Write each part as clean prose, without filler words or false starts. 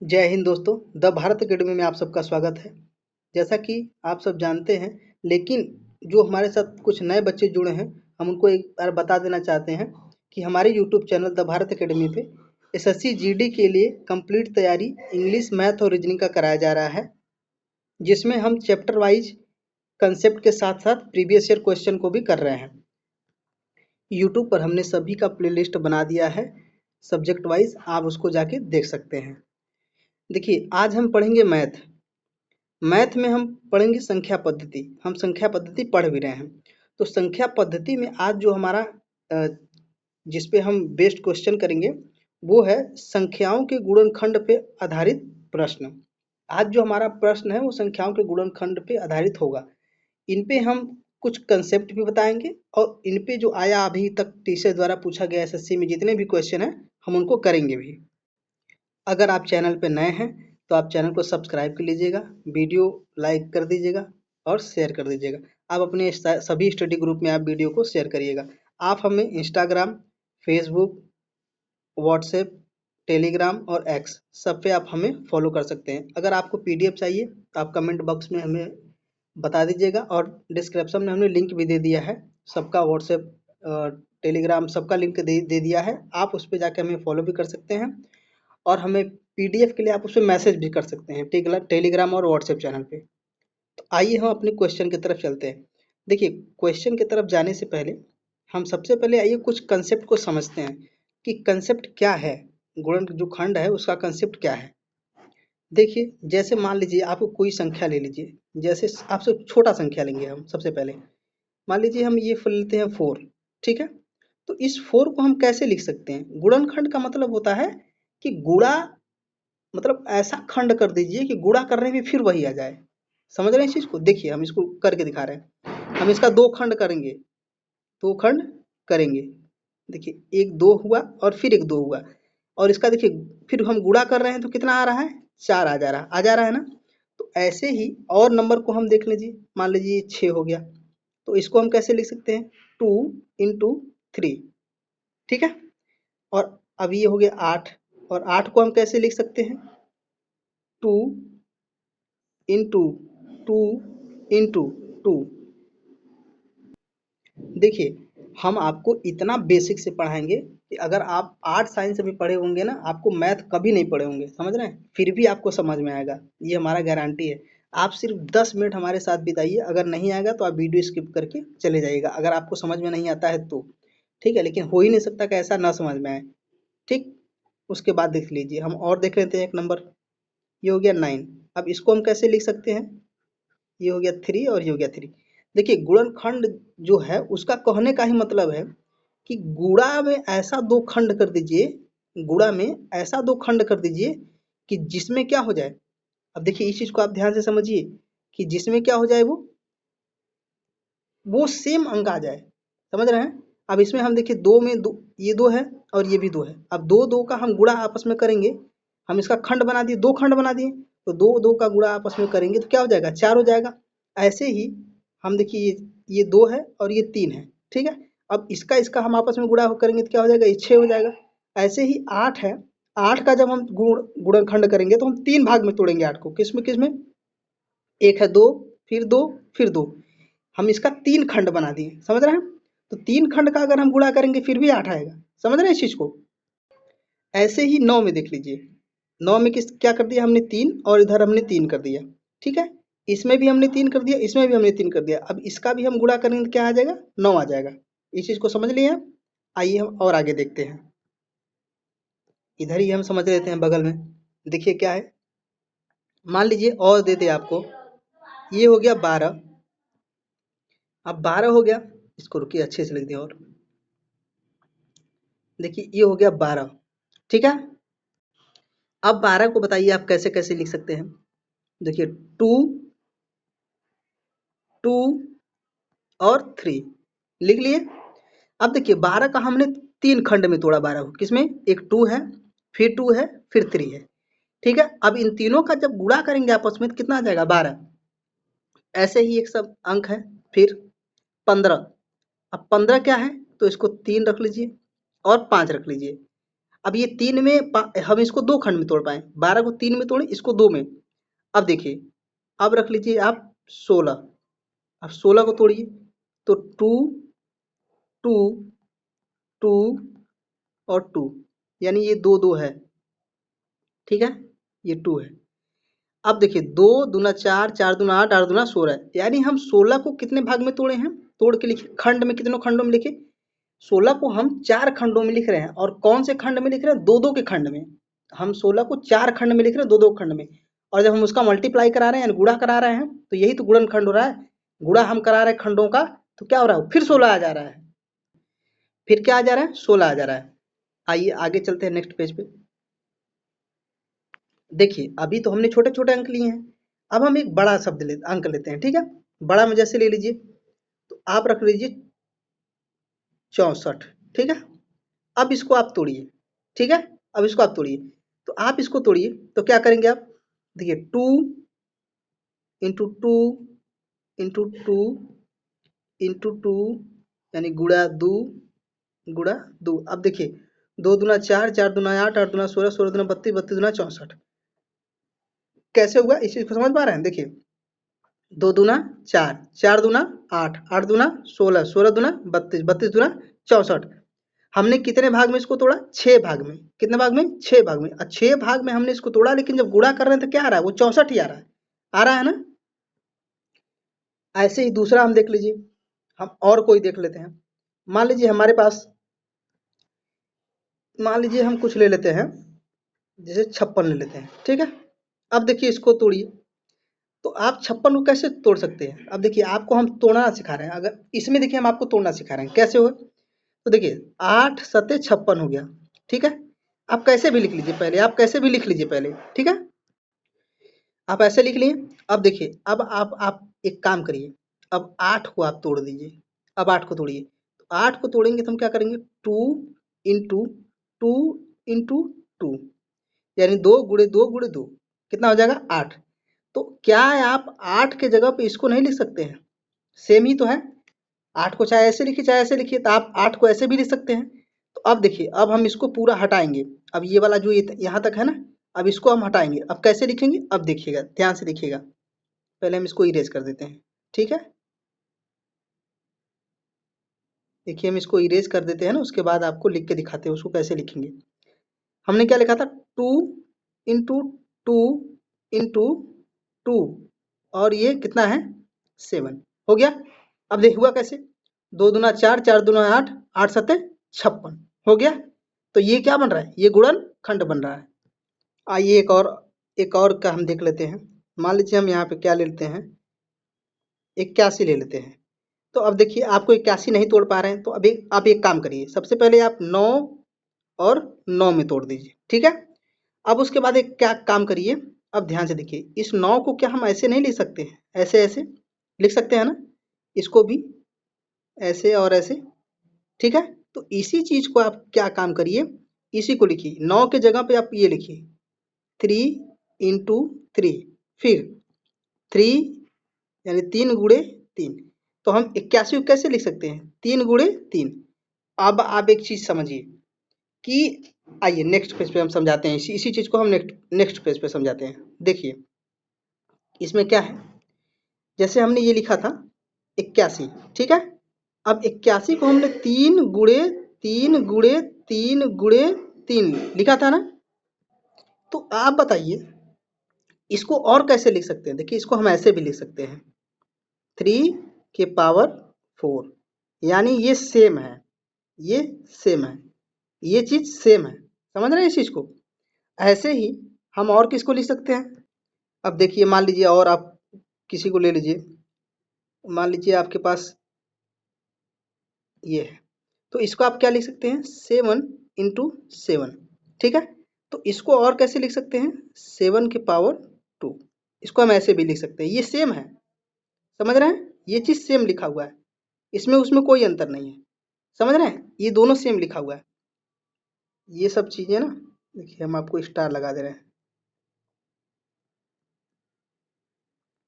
जय हिंद दोस्तों। The Bharat academy में आप सबका स्वागत है। जैसा कि आप सब जानते हैं, लेकिन जो हमारे साथ कुछ नए बच्चे जुड़े हैं, हम उनको एक बार बता देना चाहते हैं कि हमारे YouTube channel the Bharat academy पे एसएससी जीडी के लिए कंप्लीट तैयारी इंग्लिश, मैथ और रीजनिंग का कराया जा रहा है, जिसमें हम चैप्टर वाइज कंसेप्ट के साथ साथ प्रीवियस ईयर क्वेश्चन को भी कर रहे हैं। यूट्यूब पर हमने सभी का प्लेलिस्ट बना दिया है सब्जेक्ट वाइज, आप उसको जाके देख सकते हैं। देखिए, आज हम पढ़ेंगे मैथ। मैथ में हम पढ़ेंगे संख्या पद्धति। हम संख्या पद्धति पढ़ भी रहे हैं, तो संख्या पद्धति में आज जो हमारा जिस पे हम बेस्ट क्वेश्चन करेंगे वो है संख्याओं के गुणनखंड पे आधारित प्रश्न। आज जो हमारा प्रश्न है वो संख्याओं के गुणनखंड पे आधारित होगा। इन पे हम कुछ कंसेप्ट भी बताएंगे और इन पे जो आया अभी तक टीचर द्वारा पूछा गया एसएससी में जितने भी क्वेश्चन है हम उनको करेंगे भी। अगर आप चैनल पे नए हैं तो आप चैनल को सब्सक्राइब कर लीजिएगा, वीडियो लाइक कर दीजिएगा और शेयर कर दीजिएगा। आप अपने सभी स्टडी ग्रुप में आप वीडियो को शेयर करिएगा। आप हमें इंस्टाग्राम, फेसबुक, व्हाट्सएप, टेलीग्राम और एक्स सब पे आप हमें फॉलो कर सकते हैं। अगर आपको पीडीएफ चाहिए तो आप कमेंट बॉक्स में हमें बता दीजिएगा और डिस्क्रिप्शन में हमने लिंक भी दे दिया है सबका, व्हाट्सएप, टेलीग्राम सबका लिंक दे दिया है। आप उस पर जाकर हमें फॉलो भी कर सकते हैं और हमें पीडीएफ के लिए आप उसमें मैसेज भी कर सकते हैं टेलीग्राम और व्हाट्सएप चैनल पे। तो आइए हम अपने क्वेश्चन की तरफ चलते हैं। देखिए, क्वेश्चन की तरफ जाने से पहले हम सबसे पहले आइए कुछ कंसेप्ट को समझते हैं कि कंसेप्ट क्या है, गुणन जो खंड है उसका कंसेप्ट क्या है। देखिए, जैसे मान लीजिए आपको कोई संख्या ले लीजिए, जैसे आपसे छोटा संख्या लेंगे हम सबसे पहले। मान लीजिए हम ये लेते हैं 4, ठीक है। तो इस 4 को हम कैसे लिख सकते हैं? गुणनखंड का मतलब होता है कि गुणा, मतलब ऐसा खंड कर दीजिए कि गुणा करने में फिर वही आ जाए। समझ रहे हैं इस चीज को? देखिए, हम इसको करके दिखा रहे हैं। हम इसका दो खंड करेंगे, दो खंड करेंगे। देखिए, एक दो हुआ और फिर एक दो हुआ, और इसका देखिए फिर हम गुणा कर रहे हैं तो कितना आ रहा है? 4 आ जा रहा है ना। तो ऐसे ही और नंबर को हम देख लीजिए, मान लीजिए 6 हो गया, तो इसको हम कैसे लिख सकते हैं? 2 इंटू 3, ठीक है। और अब ये हो गया 8, और 8 को हम कैसे लिख सकते हैं? 2 इंटू 2 इंटू 2। देखिए, हम आपको इतना बेसिक से पढ़ाएंगे कि अगर आप आर्ट साइंस से भी पढ़े होंगे ना, आपको मैथ कभी नहीं पढ़े होंगे, समझ रहे हैं, फिर भी आपको समझ में आएगा, ये हमारा गारंटी है। आप सिर्फ 10 मिनट हमारे साथ बिताइए, अगर नहीं आएगा तो आप वीडियो स्किप करके चले जाइएगा, अगर आपको समझ में नहीं आता है तो। ठीक है, लेकिन हो ही नहीं सकता कि ऐसा ना समझ में आए। ठीक, उसके बाद देख लीजिए, हम और देख लेते हैं एक नंबर। ये हो गया 9। अब इसको हम कैसे लिख सकते हैं? ये हो गया 3 और ये हो गया 3। देखिए, गुणनखंड जो है उसका कहने का ही मतलब है कि गुणा में ऐसा दो खंड कर दीजिए, गुणा में ऐसा दो खंड कर दीजिए कि जिसमें क्या हो जाए। अब देखिए, इस चीज को आप ध्यान से समझिए कि जिसमें क्या हो जाए, वो सेम अंक आ जाए। समझ रहे हैं? अब इसमें हम देखिए, दो में दो, ये दो है और ये भी दो है। अब दो दो का हम गुणा आपस में करेंगे, हम इसका खंड बना दिए, दो खंड बना दिए, तो दो दो का गुणा आपस में करेंगे तो क्या हो जाएगा? 4 हो जाएगा। ऐसे ही हम देखिए, ये 2 है और ये 3 है, ठीक है। अब इसका इसका हम आपस में गुणा करेंगे तो क्या हो जाएगा? ये 6 हो जाएगा। ऐसे ही 8 है, 8 का जब हम गुणनखंड करेंगे तो हम 3 भाग में तोड़ेंगे 8 को। किसमें किसमें? एक है 2, फिर 2, फिर 2। हम इसका 3 खंड बना दिए, समझ रहे हैं? तो 3 खंड का अगर हम गुणा करेंगे फिर भी 8 आएगा। समझ रहे हैं इस चीज को? ऐसे ही 9 में देख लीजिए, 9 में किस क्या कर दिया हमने? 3, और इधर हमने 3 कर दिया, ठीक है। इसमें भी हमने 3 कर दिया, इसमें भी हमने 3 कर दिया। अब इसका भी हम गुणा करेंगे तो क्या आ जाएगा? 9 आ जाएगा। इस चीज को समझ लिए आप? आइए हम और आगे देखते हैं। इधर ही हम समझ लेते हैं बगल में। देखिए क्या है, मान लीजिए और दे दे आपको, ये हो गया 12। अब 12 हो गया, इसको रुकिए अच्छे से लिख दिया। और देखिए, ये हो गया 12, ठीक है। अब 12 को बताइए आप कैसे कैसे लिख सकते हैं? देखिए, 2, 2 और 3 लिख लिए। अब देखिए, 12 का हमने 3 खंड में तोड़ा 12 को। किसमें? एक 2 है, फिर 2 है, फिर 3 है, ठीक है। अब इन तीनों का जब गुणा करेंगे आपस में तो कितना आ जाएगा? 12। ऐसे ही एक सब अंक है, फिर 15। अब 15 क्या है? तो इसको 3 रख लीजिए और 5 रख लीजिए। अब ये 3 में हम इसको 2 खंड में तोड़ पाए, 12 को 3 में तोड़े, इसको 2 में। अब देखिए, अब रख लीजिए आप 16, अब 16 को तोड़िए तो 2 2 2 और 2, यानी ये 2 2 है, ठीक है, ये 2 है। अब देखिए 2 दूना 4, 4 दूना 8, 8 दूना 16, यानी हम 16 को कितने भाग में तोड़े हैं, तोड़ के लिखे, खंड में कितनों खंडों में लिखे, 16 को हम 4 खंडों में लिख रहे हैं। और कौन से खंड में लिख रहे हैं, 2 2 के खंड में। हम 16 को 4 खंड में लिख रहे हैं, 2 2 खंड में। और जब हम उसका मल्टीप्लाई करा रहे हैं, यानी गुणा करा रहे हैं, तो यही तो गुणन खंड हो रहा है। गुणा हम करा रहे हैं खंडों का, तो क्या हो रहा है, फिर 16 आ जा रहा है, फिर क्या आ जा रहा है, 16 आ जा रहा है। आइए आगे चलते हैं नेक्स्ट पेज पे। देखिए अभी तो हमने छोटे छोटे अंक लिए हैं, अब हम एक बड़ा शब्द अंक लेते हैं, ठीक है। बड़ा में जैसे ले लीजिए, तो आप रख लीजिए 64, ठीक है। अब इसको आप तोड़िए, ठीक है, अब इसको आप तोड़िए, तो आप इसको तोड़िए तो क्या करेंगे आप, देखिए 2 इंटू 2 इंटू 2 इंटू 2, यानी गुणा 2 गुणा 2। अब देखिए 2 दूना 4, 4 दूना 8, 8 दूना 16, 16 दूना 32, 32 दूना 64। कैसे हुआ इस चीज को समझ पा रहे हैं, देखिए 2 दूना 4, 4 दूना 8, 8 दूना 16, 16 दूना 32, 32 दूना 64। हमने कितने भाग में इसको तोड़ा, 6 भाग में। कितने भाग में, 6 भाग में। 6 भाग में हमने इसको तोड़ा, लेकिन जब गुणा कर रहे हैं तो क्या आ रहा है, वो 64 ही आ रहा है, आ रहा है ना। ऐसे ही दूसरा हम देख लीजिए, हम और कोई देख लेते हैं। मान लीजिए हमारे पास, मान लीजिए हम कुछ ले लेते हैं, जैसे 56 ले लेते हैं, ठीक है। अब देखिए इसको तोड़िए, तो आप 56 को कैसे तोड़ सकते हैं। अब देखिए आपको हम तोड़ना सिखा रहे हैं, अगर इसमें देखिए हम आपको तोड़ना सिखा रहे हैं कैसे हो। तो देखिए 8 सत्ते 56 हो गया, ठीक है। आप कैसे भी लिख लीजिए पहले, आप कैसे भी लिख लीजिए पहले, ठीक है। आप ऐसे लिख लिए। अब देखिए, अब आप एक काम करिए, अब 8 को आप तोड़ दीजिए। अब 8 को तोड़िए, तो 8 को तोड़ेंगे तो हम क्या करेंगे, 2 इंटू 2 इंटू 2, यानी 2 गुणे 2 गुणे 2, कितना हो जाएगा, 8। तो क्या है, आप 8 के जगह पे इसको नहीं लिख सकते हैं, सेम ही तो है। 8 को चाहे ऐसे लिखिए चाहे ऐसे लिखिए, तो आप 8 को ऐसे भी लिख सकते हैं। तो अब देखिए, अब हम इसको पूरा हटाएंगे। अब ये वाला जो यहाँ तक है ना, अब इसको हम हटाएंगे। अब कैसे लिखेंगे, अब देखिएगा, ध्यान से देखिएगा। पहले हम इसको इरेज कर देते हैं, ठीक है। देखिए हम इसको इरेज कर देते हैं ना, उसके बाद आपको लिख के दिखाते हैं उसको कैसे लिखेंगे। हमने क्या लिखा था, 2 इंटू 2 इंटू 2, और ये कितना है, 7 हो गया। अब देख हुआ कैसे, 2 दूना 4, 4 दूना 8, 8 सत्ते 56 हो गया। तो ये क्या बन रहा है, ये गुणन खंड बन रहा है। आइए एक और का हम देख लेते हैं। मान लीजिए हम यहाँ पे क्या ले लेते हैं, 81 ले लेते हैं। तो अब देखिए आपको 81 नहीं तोड़ पा रहे हैं, तो अभी आप एक काम करिए, सबसे पहले आप 9 और 9 में तोड़ दीजिए, ठीक है। अब उसके बाद एक क्या काम करिए, अब ध्यान से देखिए, इस 9 को क्या हम ऐसे नहीं लिख सकते हैं, ऐसे ऐसे लिख सकते हैं ना, इसको भी ऐसे और ऐसे, ठीक है। तो इसी चीज को आप क्या काम करिए, इसी को लिखिए, 9 के जगह पे आप ये लिखिए 3 इंटू 3, फिर 3 यानी 3 गुणे 3। तो हम 81 को कैसे लिख सकते हैं, 3 गुणे 3। अब आप एक चीज समझिए कि, आइए नेक्स्ट पेज पे हम समझाते हैं, इसी चीज को हम नेक्स्ट पेज पे समझाते हैं। देखिए इसमें क्या है, जैसे हमने ये लिखा था 81, ठीक है। अब 81 को हमने 3 गुणे 3 गुणे 3 गुणे 3 लिखा था ना। तो आप बताइए इसको और कैसे लिख सकते हैं। देखिए इसको हम ऐसे भी लिख सकते हैं, 3 के पावर 4, यानी ये सेम है, ये सेम है, ये चीज सेम है। समझ रहे हैं इस चीज को। ऐसे ही हम और किसको लिख सकते हैं। अब देखिए मान लीजिए और आप किसी को ले लीजिए, मान लीजिए आपके पास ये है, तो इसको आप क्या लिख सकते हैं, 7 इंटू 7, ठीक है। तो इसको और कैसे लिख सकते हैं, 7 के पावर 2, इसको हम ऐसे भी लिख सकते हैं, ये सेम है। समझ रहे हैं, ये चीज सेम लिखा हुआ है, इसमें उसमें कोई अंतर नहीं है। समझ रहे हैं, ये दोनों सेम लिखा हुआ है। ये सब चीजें ना, देखिए हम आपको स्टार लगा दे रहे हैं,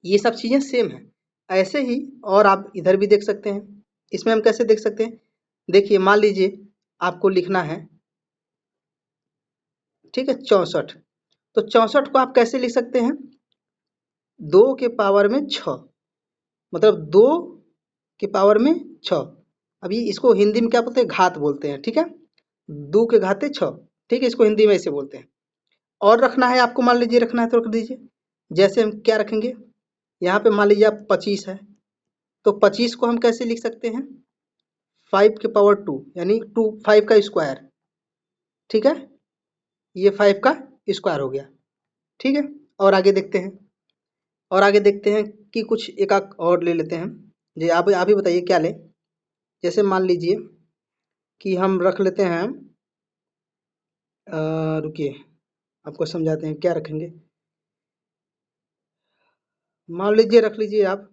ये सब चीजें सेम है। ऐसे ही और आप इधर भी देख सकते हैं। इसमें हम कैसे देख सकते हैं, देखिए मान लीजिए आपको लिखना है ठीक है 64। तो 64 को आप कैसे लिख सकते हैं? 2 के पावर में 6, मतलब 2 के पावर में 6। अभी इसको हिंदी में क्या बोलते हैं? घात बोलते हैं, ठीक है। 2 के घाते 6, ठीक है, इसको हिंदी में ऐसे बोलते हैं। और रखना है आपको, मान लीजिए रखना है तो रख दीजिए। जैसे हम क्या रखेंगे, यहाँ पे मान लीजिए आप 25 है, तो 25 को हम कैसे लिख सकते हैं? 5 के पावर 2, यानी 5 का स्क्वायर, ठीक है। ये 5 का स्क्वायर हो गया, ठीक है। और आगे देखते हैं, और आगे देखते हैं कि कुछ एक आध और ले लेते हैं। जी आप ही बताइए क्या लें। जैसे मान लीजिए कि हम रख लेते हैं, रुकिए आपको समझाते हैं क्या रखेंगे। मान लीजिए रख लीजिए आप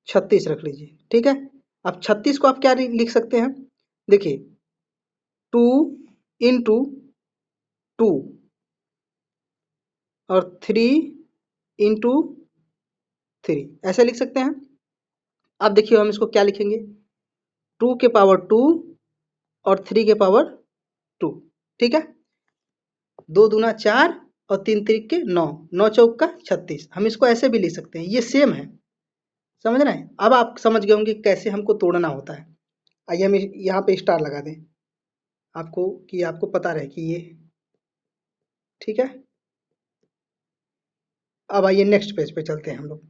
36 रख लीजिए, ठीक है। अब 36 को आप क्या लिख सकते हैं? देखिए 2 इंटू 2 और 3 इंटू 3, ऐसे लिख सकते हैं। अब देखिए हम इसको क्या लिखेंगे, 2 के पावर 2 और 3 के पावर 2, ठीक है। 2 दूना 4 और 3 3 के 9, 9 चौक का 36। हम इसको ऐसे भी लिख सकते हैं, ये सेम है, समझ रहे हैं। अब आप समझ गए होंगे कैसे हमको तोड़ना होता है। आइए हम यहाँ पे स्टार लगा दें आपको, कि आपको पता रहे कि ये ठीक है। अब आइए नेक्स्ट पेज पे चलते हैं हम लोग,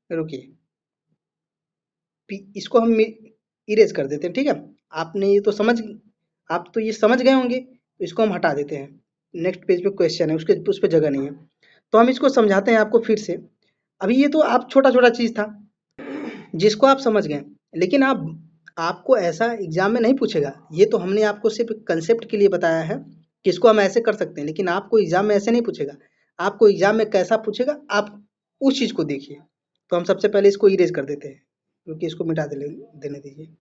रुकिए इसको हम इरेज कर देते हैं, ठीक है। आपने ये तो समझ, आप तो ये समझ गए होंगे, तो इसको हम हटा देते हैं। नेक्स्ट पेज पे क्वेश्चन है, उसके उस पर जगह नहीं है, तो हम इसको समझाते हैं आपको फिर से। अभी ये तो आप छोटा छोटा चीज़ था जिसको आप समझ गए, लेकिन आपको ऐसा एग्जाम में नहीं पूछेगा। ये तो हमने आपको सिर्फ कंसेप्ट के लिए बताया है कि इसको हम ऐसे कर सकते हैं, लेकिन आपको एग्जाम में ऐसे नहीं पूछेगा। आपको एग्जाम में कैसा पूछेगा, आप उस चीज़ को देखिए। तो हम सबसे पहले इसको इरेज कर देते हैं, क्योंकि इसको मिटा देने दीजिए।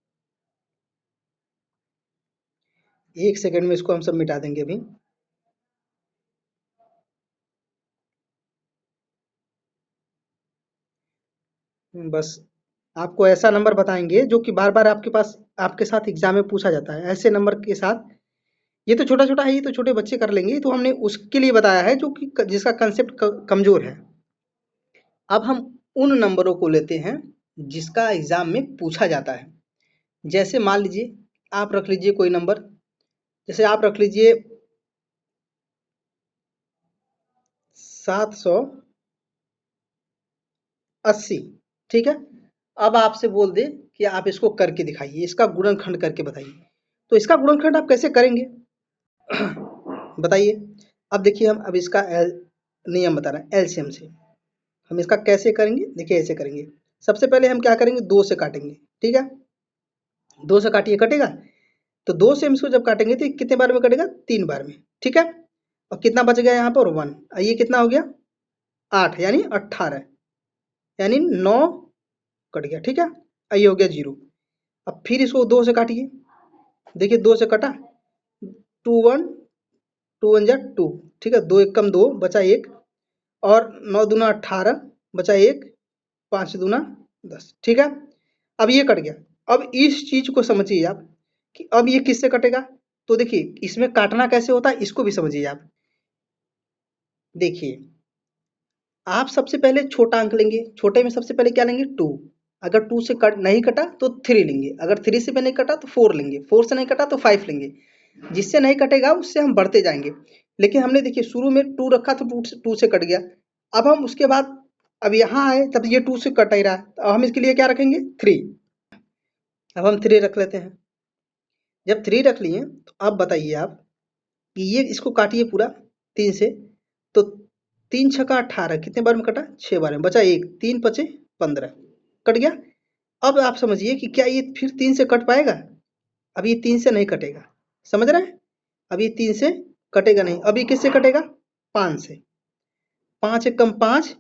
1 सेकंड में इसको हम सब मिटा देंगे अभी। बस आपको ऐसा नंबर बताएंगे जो कि बार बार आपके पास, आपके साथ एग्जाम में पूछा जाता है, ऐसे नंबर के साथ। ये तो छोटा छोटा है, ये तो छोटे बच्चे कर लेंगे, तो हमने उसके लिए बताया है जो कि जिसका कंसेप्ट कमजोर है। अब हम उन नंबरों को लेते हैं जिसका एग्जाम में पूछा जाता है। जैसे मान लीजिए आप रख लीजिए कोई नंबर, जैसे आप रख लीजिए 780, ठीक है। अब आपसे बोल दे कि आप इसको करके दिखाइए, इसका गुणनखंड करके बताइए, तो इसका गुणनखंड आप कैसे करेंगे बताइए। अब देखिए हम अब इसका नियम बता रहे हैं एलसीएम से। हम इसका कैसे करेंगे, देखिए ऐसे करेंगे। सबसे पहले हम क्या करेंगे, 2 से काटेंगे, ठीक है। 2 से काटिए, कटेगा। तो 2 से हम इसको जब काटेंगे तो ये कितने बार में कटेगा, 3 बार में, ठीक है। और कितना बच गया यहाँ पर 1, ये कितना हो गया 8, यानी 18, यानी 9 कट गया, ठीक है। ये हो गया 0। अब फिर इसको 2 से काटिए, देखिए 2 से कटा, 2 1 2 1 जा 2, ठीक है। 2 1 कम 2 बचा 1, और 9 दूना 18 बचा 1, 5 दूना 10, ठीक है। अब ये कट गया। अब इस चीज को समझिए आप कि अब ये किससे कटेगा। तो देखिए इसमें काटना कैसे होता है, इसको भी समझिए आप। देखिए आप सबसे पहले छोटा अंक लेंगे, छोटे में सबसे पहले क्या लेंगे 2। अगर 2 से कट नहीं कटा तो 3 लेंगे, अगर 3 से भी नहीं कटा तो 4 लेंगे, 4 से नहीं कटा तो 5 लेंगे। जिससे नहीं कटेगा उससे हम बढ़ते जाएंगे। लेकिन हमने देखिए शुरू में 2 रखा तो 2 से कट गया। अब हम उसके बाद अब यहाँ आए तब ये 2 से कट ही रहा, अब हम इसके लिए क्या रखेंगे 3। अब हम 3 रख लेते हैं। जब 3 रख लिए तो अब बताइए आप कि ये इसको काटिए पूरा 3 से, तो 3 छक्का 18 कितने बार में कटा, 6 बार में, बचा 1, 3 पचे 15, कट गया। अब आप समझिए कि क्या ये फिर 3 से कट पाएगा, अब ये 3 से नहीं कटेगा, समझ रहे हैं। अब ये 3 से कटेगा नहीं, अब ये किससे कटेगा 5 से, 5 एक कम 5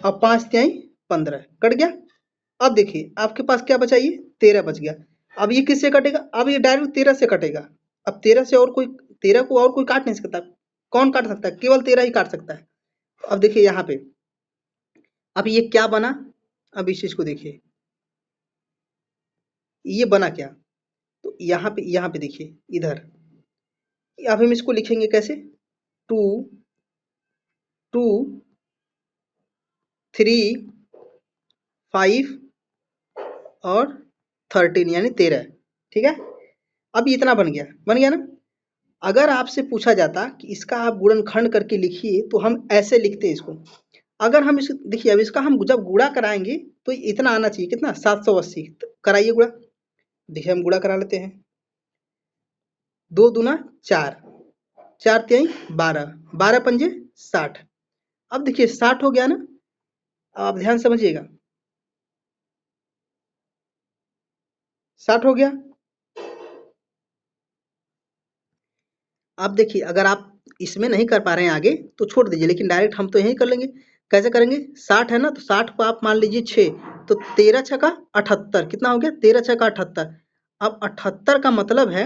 और 5 त्याई 15, कट गया। अब देखिए आपके पास क्या बचा, ये 13 बच गया। अब ये किससे कटेगा, अब ये डायरेक्ट 13 से कटेगा। अब 13 से और कोई, 13 को और कोई काट नहीं सकता। कौन काट सकता है, केवल 13 ही काट सकता है। अब देखिए यहाँ पे अब ये क्या बना, अब इस चीज को देखिए, ये बना क्या, तो यहाँ पे देखिए इधर, अब हम इसको लिखेंगे कैसे, 2 2 3 5 और 13 यानी 13। ठीक है, अब इतना बन गया ना। अगर आपसे पूछा जाता कि इसका आप गुणनखंड करके लिखिए तो हम ऐसे लिखते इसको। अगर हम इस देखिए, अब इसका हम जब गुणा कराएंगे तो इतना आना चाहिए, कितना, 780। तो कराइए गुणा, देखिए हम गुणा करा लेते हैं। 2 दूना 4, 4 तिहाई 12, 12 पंजे 60। अब देखिए 60 हो गया ना, आप ध्यान समझिएगा, 60 हो गया। अब देखिए अगर आप इसमें नहीं कर पा रहे हैं आगे तो छोड़ दीजिए, लेकिन डायरेक्ट हम तो यही कर लेंगे। कैसे करेंगे, 60 है ना, तो 60 को आप मान लीजिए 6, तो 13 छका 78, कितना हो गया, 13 छका 78। अब 78 का मतलब है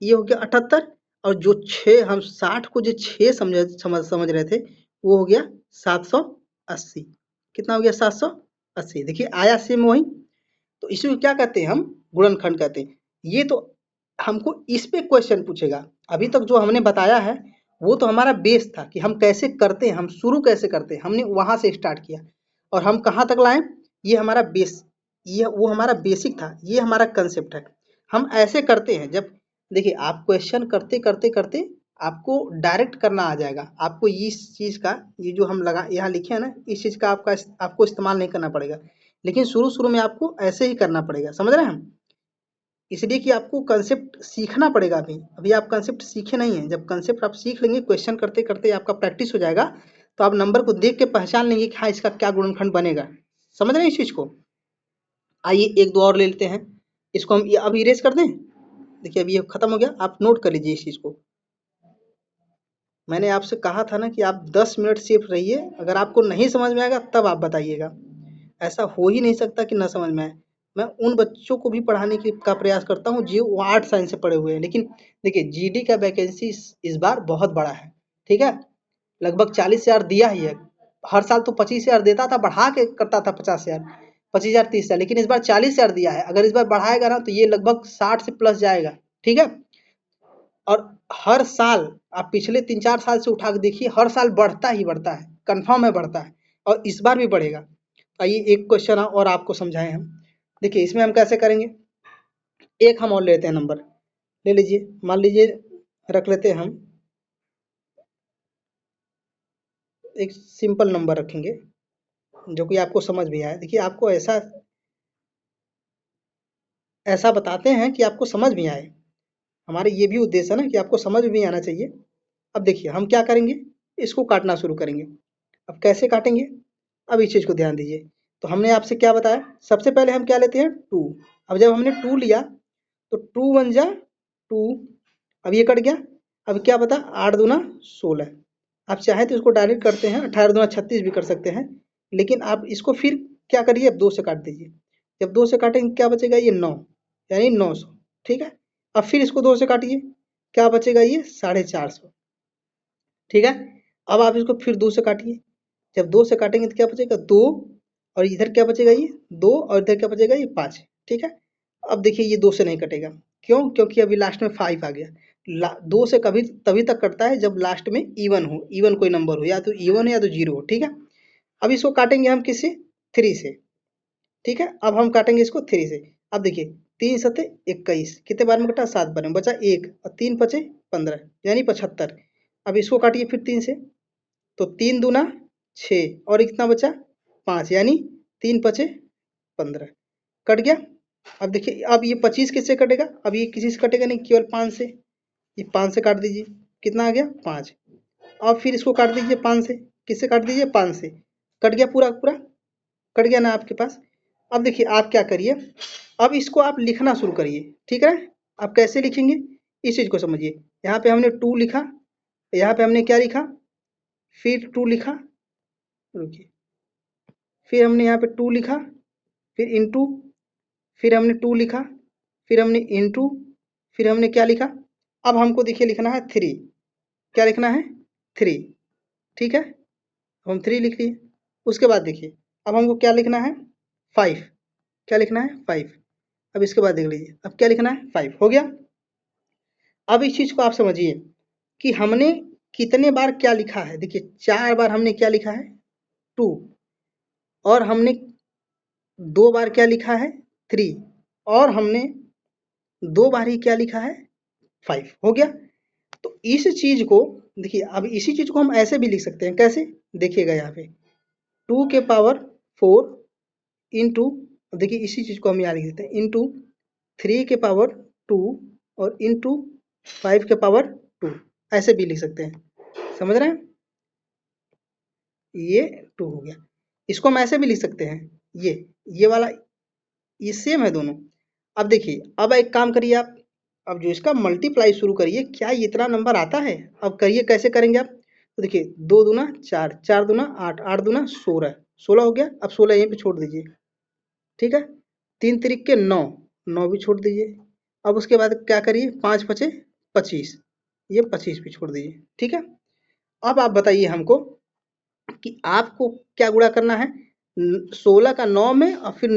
ये हो गया 78, और जो 6 हम 60 को जो 6 समझ रहे थे वो हो गया 780। कितना हो गया, 780। देखिए आया सेम वही। तो इसमें क्या कहते हैं, हम गुणनखंड कहते हैं। ये तो हमको इस पे क्वेश्चन पूछेगा। अभी तक जो हमने बताया है वो तो हमारा बेस था कि हम कैसे करते हैं, हम शुरू कैसे करते हैं, हमने वहां से स्टार्ट किया और हम कहाँ तक लाए। ये हमारा बेस, ये वो हमारा बेसिक था, ये हमारा कंसेप्ट है। हम ऐसे करते हैं, जब देखिए आप क्वेश्चन करते करते करते आपको डायरेक्ट करना आ जाएगा। आपको इस चीज का, ये जो हम लगा यहाँ लिखे हैं ना, इस चीज का आपको इस्तेमाल नहीं करना पड़ेगा, लेकिन शुरू शुरू में आपको ऐसे ही करना पड़ेगा, समझ रहे हैं हम। इसलिए कि आपको कंसेप्ट सीखना पड़ेगा। अभी अभी आप कंसेप्ट सीखे नहीं हैं। जब कंसेप्ट आप सीख लेंगे, क्वेश्चन करते करते आपका प्रैक्टिस हो जाएगा, तो आप नंबर को देख के पहचान लेंगे कि हाँ इसका क्या गुणनखंड बनेगा। समझ रहे हैं इस चीज को। आइए एक दो और ले लेते हैं, इसको हम अब इरेज कर दें। देखिए अभी ये खत्म हो गया, आप नोट कर लीजिए इस चीज को। मैंने आपसे कहा था ना कि आप 10 मिनट सिर्फ रहिए, अगर आपको नहीं समझ में आएगा तब आप बताइएगा। ऐसा हो ही नहीं सकता कि ना समझ में आए। मैं उन बच्चों को भी पढ़ाने का प्रयास करता हूँ जो वो आर्ट साइंस से पढ़े हुए हैं। लेकिन देखिए जीडी का वैकेंसी इस बार बहुत बड़ा है, ठीक है, लगभग 40,000 दिया ही है। हर साल तो 25,000 देता था, बढ़ा के करता था 50,000, 25,000, 30,000, लेकिन इस बार 40,000 दिया है। अगर इस बार बढ़ाएगा ना तो ये लगभग 60 से प्लस जाएगा, ठीक है। और हर साल आप पिछले 3-4 साल से उठा के देखिए, हर साल बढ़ता ही बढ़ता है, कंफर्म है बढ़ता है, और इस बार भी बढ़ेगा। आइए एक क्वेश्चन और आपको समझाएं हम। देखिए इसमें हम कैसे करेंगे, एक हम और लेते हैं नंबर, ले लीजिए, मान लीजिए रख लेते हैं हम एक सिंपल नंबर रखेंगे जो कि आपको समझ भी आए। देखिए आपको ऐसा ऐसा बताते हैं कि आपको समझ भी आए। हमारे ये भी उद्देश्य है ना कि आपको समझ भी आना चाहिए। अब देखिए हम क्या करेंगे, इसको काटना शुरू करेंगे। अब कैसे काटेंगे, अब इस चीज़ को ध्यान दीजिए। तो हमने आपसे क्या बताया, सबसे पहले हम क्या लेते हैं, 2। अब जब हमने 2 लिया तो 2 वन जा 2, अब ये कट गया। अब क्या बता, 8 दूना 16। आप चाहें तो इसको डायरेक्ट करते हैं, 18 दूना 36 भी कर सकते हैं, लेकिन आप इसको फिर क्या करिए, अब 2 से काट दीजिए। जब 2 से काटेंगे क्या बचेगा, ये 9, यानी 900, ठीक है। अब फिर इसको 2 से काटिए, क्या बचेगा, ये 450, ठीक है। अब आप इसको फिर 2 से काटिए, जब 2 से काटेंगे तो क्या बचेगा, 2, और इधर क्या बचेगा, ये 2, और इधर क्या बचेगा, ये 5, ठीक है। अब देखिए ये 2 से नहीं कटेगा, क्यों, क्योंकि अभी लास्ट में 5 आ गया। 2 से कभी तभी तक कटता है जब लास्ट में इवन हो, इवन कोई नंबर हो, या तो इवन हो या तो जीरो हो, ठीक है। अब इसको काटेंगे हम किससे, 3 से, ठीक है। अब हम काटेंगे इसको 3 से। अब देखिए 3 सते 21, कितने बार में कटा, 7 बार में, बचा 1, और 3 पचे 15, यानी 75। अब इसको काटिए फिर 3 से, तो 3 दूना 6, और कितना बचा, 5, यानी 3 पचे 15, कट गया। अब देखिए अब ये 25 किससे कटेगा, अब ये किसी से कटेगा नहीं, केवल 5 से। ये 5 से काट दीजिए, कितना आ गया, 5। अब फिर इसको काट दीजिए 5 से, किससे काट दीजिए, 5 से, कट गया पूरा पूरा, कट गया ना आपके पास। अब देखिए आप क्या करिए, अब इसको आप लिखना शुरू करिए, ठीक है। आप कैसे लिखेंगे, इस चीज़ को समझिए। यहाँ पे हमने 2 लिखा, यहाँ पे हमने क्या लिखा, फिर 2 लिखा, रुकिए, फिर हमने यहाँ पे 2 लिखा, फिर इनटू, फिर हमने 2 लिखा, फिर हमने इनटू, फिर हमने क्या लिखा, अब हमको देखिए लिखना है 3, क्या लिखना है, 3, ठीक है। अब हम 3 लिख लिए। उसके बाद देखिए अब हमको क्या लिखना है, 5, क्या लिखना है, 5। अब इसके बाद देख लीजिए, अब क्या लिखना है 5 हो गया। अब इस चीज को आप समझिए कि हमने कितने बार क्या लिखा है। देखिए 4 बार हमने क्या लिखा है 2, और हमने 2 बार क्या लिखा है 3, और हमने 2 बार ही क्या लिखा है 5 हो गया। तो इस चीज को देखिए, अब इसी चीज को हम ऐसे भी लिख सकते हैं, कैसे देखिएगा यहाँ पे 2 के पावर 4 इंटू, देखिए इसी चीज को हम यहाँ लिख देते हैं इंटू 3 के पावर 2 और इंटू 5 के पावर 2, ऐसे भी लिख सकते हैं, समझ रहे हैं। ये 2 हो गया। इसको हम ऐसे भी लिख सकते हैं, ये वाला, ये सेम है दोनों। अब देखिए, अब एक काम करिए आप, अब जो इसका मल्टीप्लाई शुरू करिए, क्या इतना नंबर आता है। अब करिए, कैसे करेंगे आप, तो देखिए 2 दूना 4, 4 दूना 8, 8 दूना 16, 16 हो गया। अब 16 यहीं पे छोड़ दीजिए, ठीक है। 3 तिरिक के 9, 9 भी छोड़ दीजिए। अब उसके बाद क्या करिए, 5 बचे 25, ये 25 भी छोड़ दीजिए, ठीक है। अब आप बताइए हमको कि आपको क्या गुणा करना है, 16 का 9 में और फिर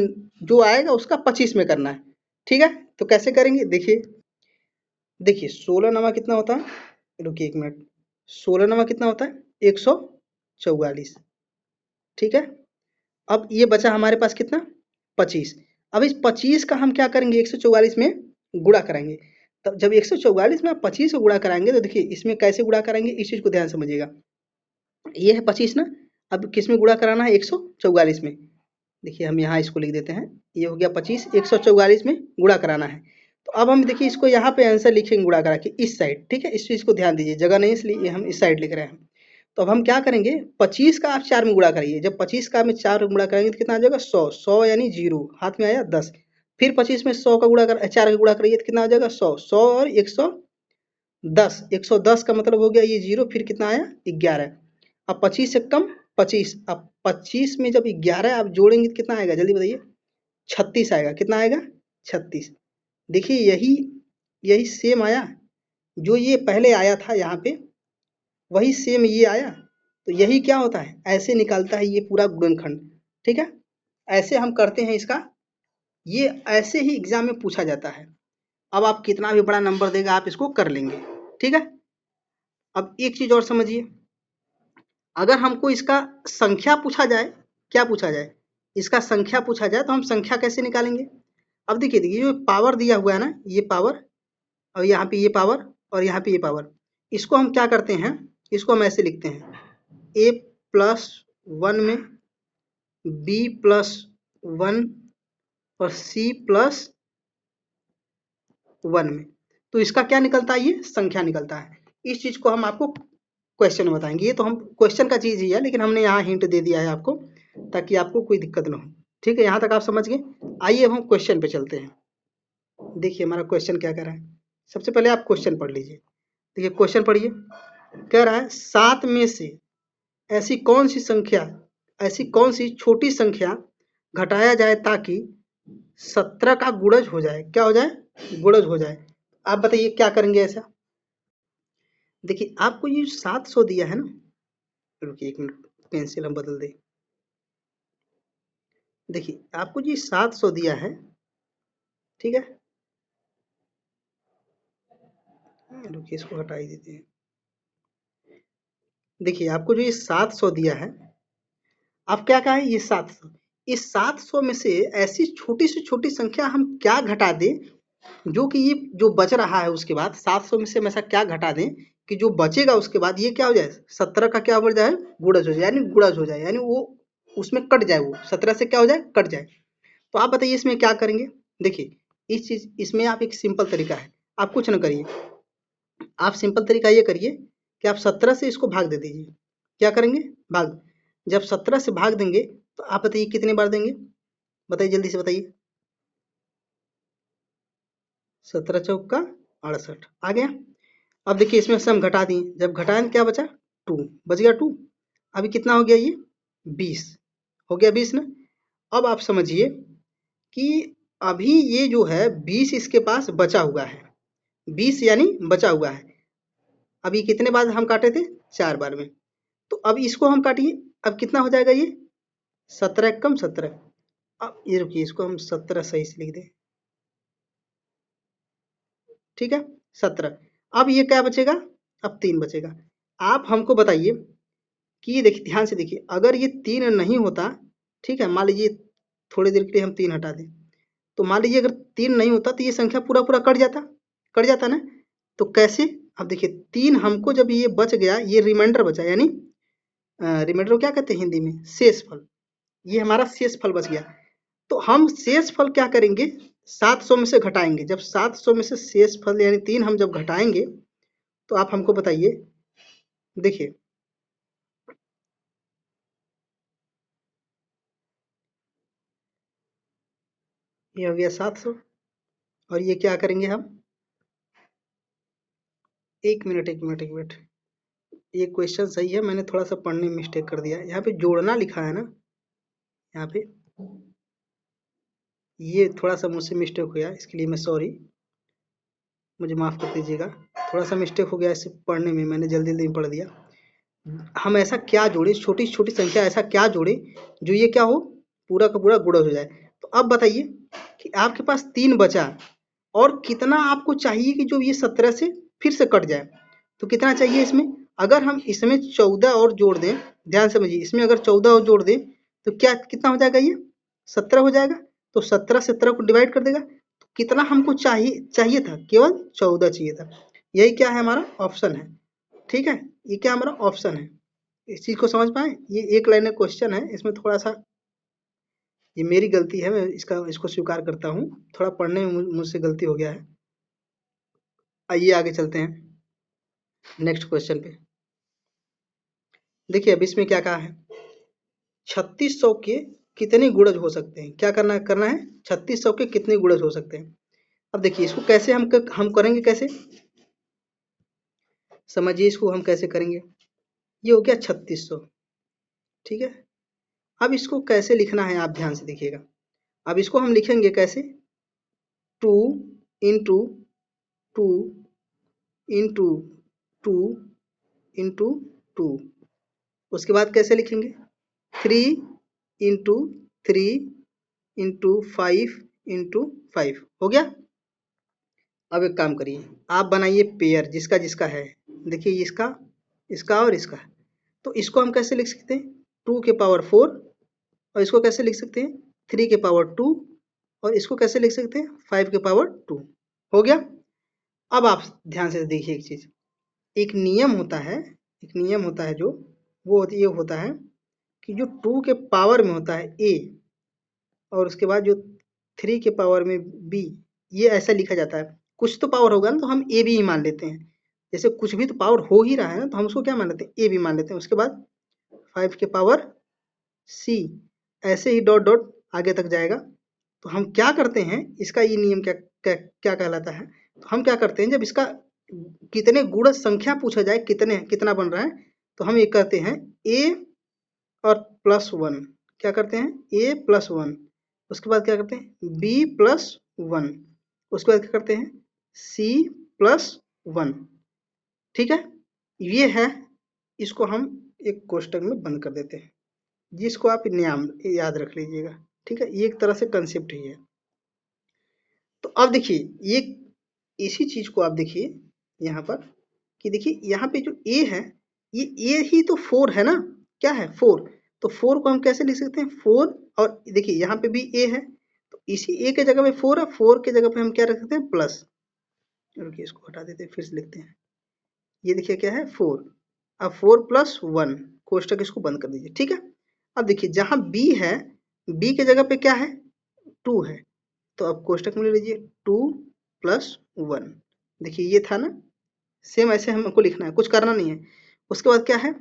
जो आएगा उसका 25 में करना है, ठीक है। तो कैसे करेंगे, देखिए देखिए 16 नमा कितना होता है, रुकिए 1 मिनट, 16 नमा कितना होता है 144, ठीक है। अब ये बचा हमारे पास कितना 25। अब इस 25 का हम क्या करेंगे 144 में गुणा कराएंगे। तब जब 144 में आप 25 को गुणा कराएंगे तो देखिए इसमें कैसे गुणा कराएंगे, इस चीज को ध्यान समझिएगा। ये है 25 ना, अब किस में गुणा कराना है 144 में। देखिए हम यहाँ इसको लिख देते हैं, ये हो गया 25, 144 में गुणा कराना है। तो अब हम देखिए इसको यहाँ पे आंसर लिखेंगे गुणा करा के इस साइड, ठीक है। इस चीज को ध्यान दीजिए, जगह नहीं इसलिए हम इस साइड लिख रहे हैं। तो अब हम क्या करेंगे, 25 का आप 4 में गुणा करिए, जब 25 का में 4 में गुणा करेंगे तो कितना आ जाएगा 100, 100 यानी 0 हाथ में आया 10। फिर 25 में 100 का गुणा कर 4 का गुणा करिए तो कितना आ जाएगा 100, 100 और 110, 110 का मतलब हो गया ये 0, फिर कितना आया 11। अब 25 से कम 25, अब 25 में जब 11 आप जोड़ेंगे तो कितना आएगा जल्दी बताइए, 36 आएगा। कितना आएगा 36। देखिए यही यही सेम आया, जो ये पहले आया था यहाँ पे वही सेम ये आया। तो यही क्या होता है, ऐसे निकालता है ये पूरा गुणनखंड, ठीक है। ऐसे हम करते हैं इसका, ये ऐसे ही एग्जाम में पूछा जाता है। अब आप कितना भी बड़ा नंबर देगा आप इसको कर लेंगे, ठीक है। अब एक चीज और समझिए, अगर हमको इसका संख्या पूछा जाए, क्या पूछा जाए, इसका संख्या पूछा जाए तो हम संख्या कैसे निकालेंगे। अब देखिए देखिए जो पावर दिया हुआ है ना, ये पावर और यहाँ पे ये पावर और यहाँ पे ये पावर, इसको हम क्या करते हैं, इसको हम ऐसे लिखते हैं a+1 में b+1 और c+1 में, तो इसका क्या निकलता है, ये संख्या निकलता है। इस चीज को हम आपको क्वेश्चन में बताएंगे, ये तो हम क्वेश्चन का चीज ही है, लेकिन हमने यहाँ हिंट दे दिया है आपको ताकि आपको कोई दिक्कत ना हो, ठीक है। यहाँ तक आप समझ गए। आइए अब हम क्वेश्चन पे चलते हैं। देखिए हमारा क्वेश्चन क्या कह रहा है, सबसे पहले आप क्वेश्चन पढ़ लीजिए। देखिए क्वेश्चन पढ़िए, कह रहा है 7 में से ऐसी कौन सी संख्या, ऐसी कौन सी छोटी संख्या घटाया जाए ताकि 17 का गुणज हो जाए, क्या हो जाए, गुणज हो जाए। आप बताइए क्या करेंगे ऐसा। देखिए आपको ये 700 दिया है ना, रुकिए 1 मिनट, पेंसिल हम बदल दे। देखिए आपको जी 700 दिया है, ठीक है, रुकिए इसको हटा ही देते हैं। देखिए आपको जो ये 700 दिया है, अब क्या कहा है ये 700, इस 700 में से ऐसी छोटी से छोटी संख्या हम क्या घटा दें जो कि ये जो बच रहा है उसके बाद 700 में से हम ऐसा क्या घटा दें कि जो बचेगा उसके बाद ये क्या हो जाए 17 का क्या हो जाए, गुणज हो जाए, यानी गुणज हो जाए, यानी वो उसमें कट जाए, वो 17 से क्या हो जाए कट जाए। तो आप बताइए इसमें क्या करेंगे। देखिए इस चीज इसमें आप एक सिंपल तरीका है, आप कुछ ना करिए, आप सिंपल तरीका ये करिए कि आप 17 से इसको भाग दे दीजिए। क्या करेंगे, भाग, जब 17 से भाग देंगे तो आप बताइए कितने बार देंगे, बताइए जल्दी से बताइए। 17 चौका 68 आ गया। अब देखिए इसमें से हम घटा दिए, जब घटाएं क्या बचा 2, बच गया 2। अभी कितना हो गया ये 20 हो गया, 20 ना। अब आप समझिए कि अभी ये जो है 20 इसके पास बचा हुआ है, 20 यानी बचा हुआ है। अभी कितने बार हम काटे थे 4 बार में, तो अब इसको हम काटिए, अब कितना हो जाएगा ये 17 कम 17। अब ये रुकिए इसको हम 17 सही से लिख दें, ठीक है 17। अब ये क्या बचेगा, अब 3 बचेगा। आप हमको बताइए कि ये देखिए ध्यान से देखिए, अगर ये 3 नहीं होता, ठीक है, मान लीजिए थोड़ी देर के लिए हम 3 हटा दें, तो मान लीजिए अगर 3 नहीं होता तो ये संख्या पूरा पूरा कट जाता ना। तो कैसे, अब देखिए 3 हमको जब ये बच गया, ये रिमाइंडर बचा, यानी रिमाइंडर को क्या कहते हैं हिंदी में, शेष फल। ये हमारा शेष फल बच गया। तो हम शेष फल क्या करेंगे, 700 में से घटाएंगे। जब 700 में से शेष फल यानी 3 हम जब घटाएंगे, तो आप हमको बताइए, देखिए ये हो गया 700, और ये क्या करेंगे हम, एक मिनट, ये क्वेश्चन सही है, मैंने थोड़ा सा पढ़ने में मिस्टेक कर दिया। यहाँ पे जोड़ना लिखा है ना, यहाँ पे ये थोड़ा सा मुझसे मिस्टेक हो गया, इसके लिए मैं सॉरी, मुझे माफ़ कर दीजिएगा। थोड़ा सा मिस्टेक हो गया इसे पढ़ने में, मैंने जल्दी जल्दी में पढ़ दिया। हम ऐसा क्या जोड़े, छोटी छोटी संख्या ऐसा क्या जोड़े जो ये क्या हो, पूरा का पूरा गुणज हो जाए। तो अब बताइए कि आपके पास 3 बचा, और कितना आपको चाहिए कि जो ये 17 से फिर से कट जाए। तो कितना चाहिए इसमें, अगर हम इसमें 14 और जोड़ दें, ध्यान समझिए, इसमें अगर 14 और जोड़ दें तो क्या कितना हो जाएगा, ये 17 हो जाएगा। तो 17 17 को डिवाइड कर देगा, तो कितना हमको चाहिए था, केवल 14 चाहिए था। यही क्या है, हमारा ऑप्शन है। ठीक है, ये क्या हमारा ऑप्शन है। इस चीज को समझ पाए, ये एक लाइन क्वेश्चन है, इसमें थोड़ा सा ये मेरी गलती है, मैं इसको स्वीकार करता हूँ, थोड़ा पढ़ने में मुझसे गलती हो गया है। आइए आगे चलते हैं नेक्स्ट क्वेश्चन पे। देखिए अब इसमें क्या कहा है, 3600 के कितने गुणज हो सकते हैं, क्या करना है, 3600 के कितने गुणज हो सकते हैं। अब देखिए इसको कैसे हम करेंगे, कैसे समझिए, इसको हम कैसे करेंगे। ये हो गया 3600, ठीक है। अब इसको कैसे लिखना है, आप ध्यान से देखिएगा। अब इसको हम लिखेंगे कैसे, 2 इंटू 2 इंटू 2 इंटू 2। उसके बाद कैसे लिखेंगे, 3 इंटू 3 इंटू 5 इंटू 5 हो गया। अब एक काम करिए, आप बनाइए पेयर जिसका जिसका है। देखिए इसका, इसका और इसका। तो इसको हम कैसे लिख सकते हैं, 2 के पावर 4, और इसको कैसे लिख सकते हैं, 3 के पावर 2, और इसको कैसे लिख सकते हैं, 5 के पावर 2। हो गया। अब आप ध्यान से देखिए एक चीज, एक नियम होता है, एक नियम होता है जो वो ये होता है कि जो 2 के पावर में होता है ए, और उसके बाद जो 3 के पावर में बी, ये ऐसा लिखा जाता है। कुछ तो पावर होगा ना, तो हम ए बी ही मान लेते हैं। जैसे कुछ भी तो पावर हो ही रहा है ना, तो हम उसको क्या मान लेते हैं, ए बी मान लेते हैं। उसके बाद 5 के पावर सी, ऐसे ही डॉट डॉट आगे तक जाएगा। तो हम क्या करते हैं, इसका ये नियम क्या क्या क्या कहलाता है, तो हम क्या करते हैं, जब इसका कितने गुणज संख्या पूछा जाए, कितना बन रहा है, तो हम ये कहते हैं ए और +1, क्या करते हैं, ए +1। उसके बाद क्या करते हैं, बी +1। उसके बाद क्या करते हैं, सी +1। ठीक है, ये है। इसको हम एक कोष्टक में बंद कर देते हैं, जिसको आप नाम याद रख लीजिएगा। ठीक है, ये एक तरह से कंसेप्ट ही है। तो अब देखिए ये, इसी चीज को आप देखिए यहाँ पर, कि देखिए यहाँ पे जो ए है, ये ए ही तो 4 है ना, क्या है 4। तो 4 को हम कैसे लिख सकते हैं, 4, और देखिए यहाँ पे भी ए है, तो इसी ए के जगह पे 4 है, 4 के जगह पे हम क्या रख सकते हैं, प्लस। रुकिए इसको हटा देते हैं, फिर से लिखते हैं। ये देखिए क्या है, 4। अब 4 + 1, कोष्टक इसको बंद कर दीजिए। ठीक है, अब देखिए जहां बी है, बी के जगह पे क्या है, 2 है। तो अब कोष्टक में ले लीजिए, 2 + 1। देखिए ये था ना, सेम ऐसे हमको लिखना है, कुछ करना नहीं है। उसके बाद क्या है,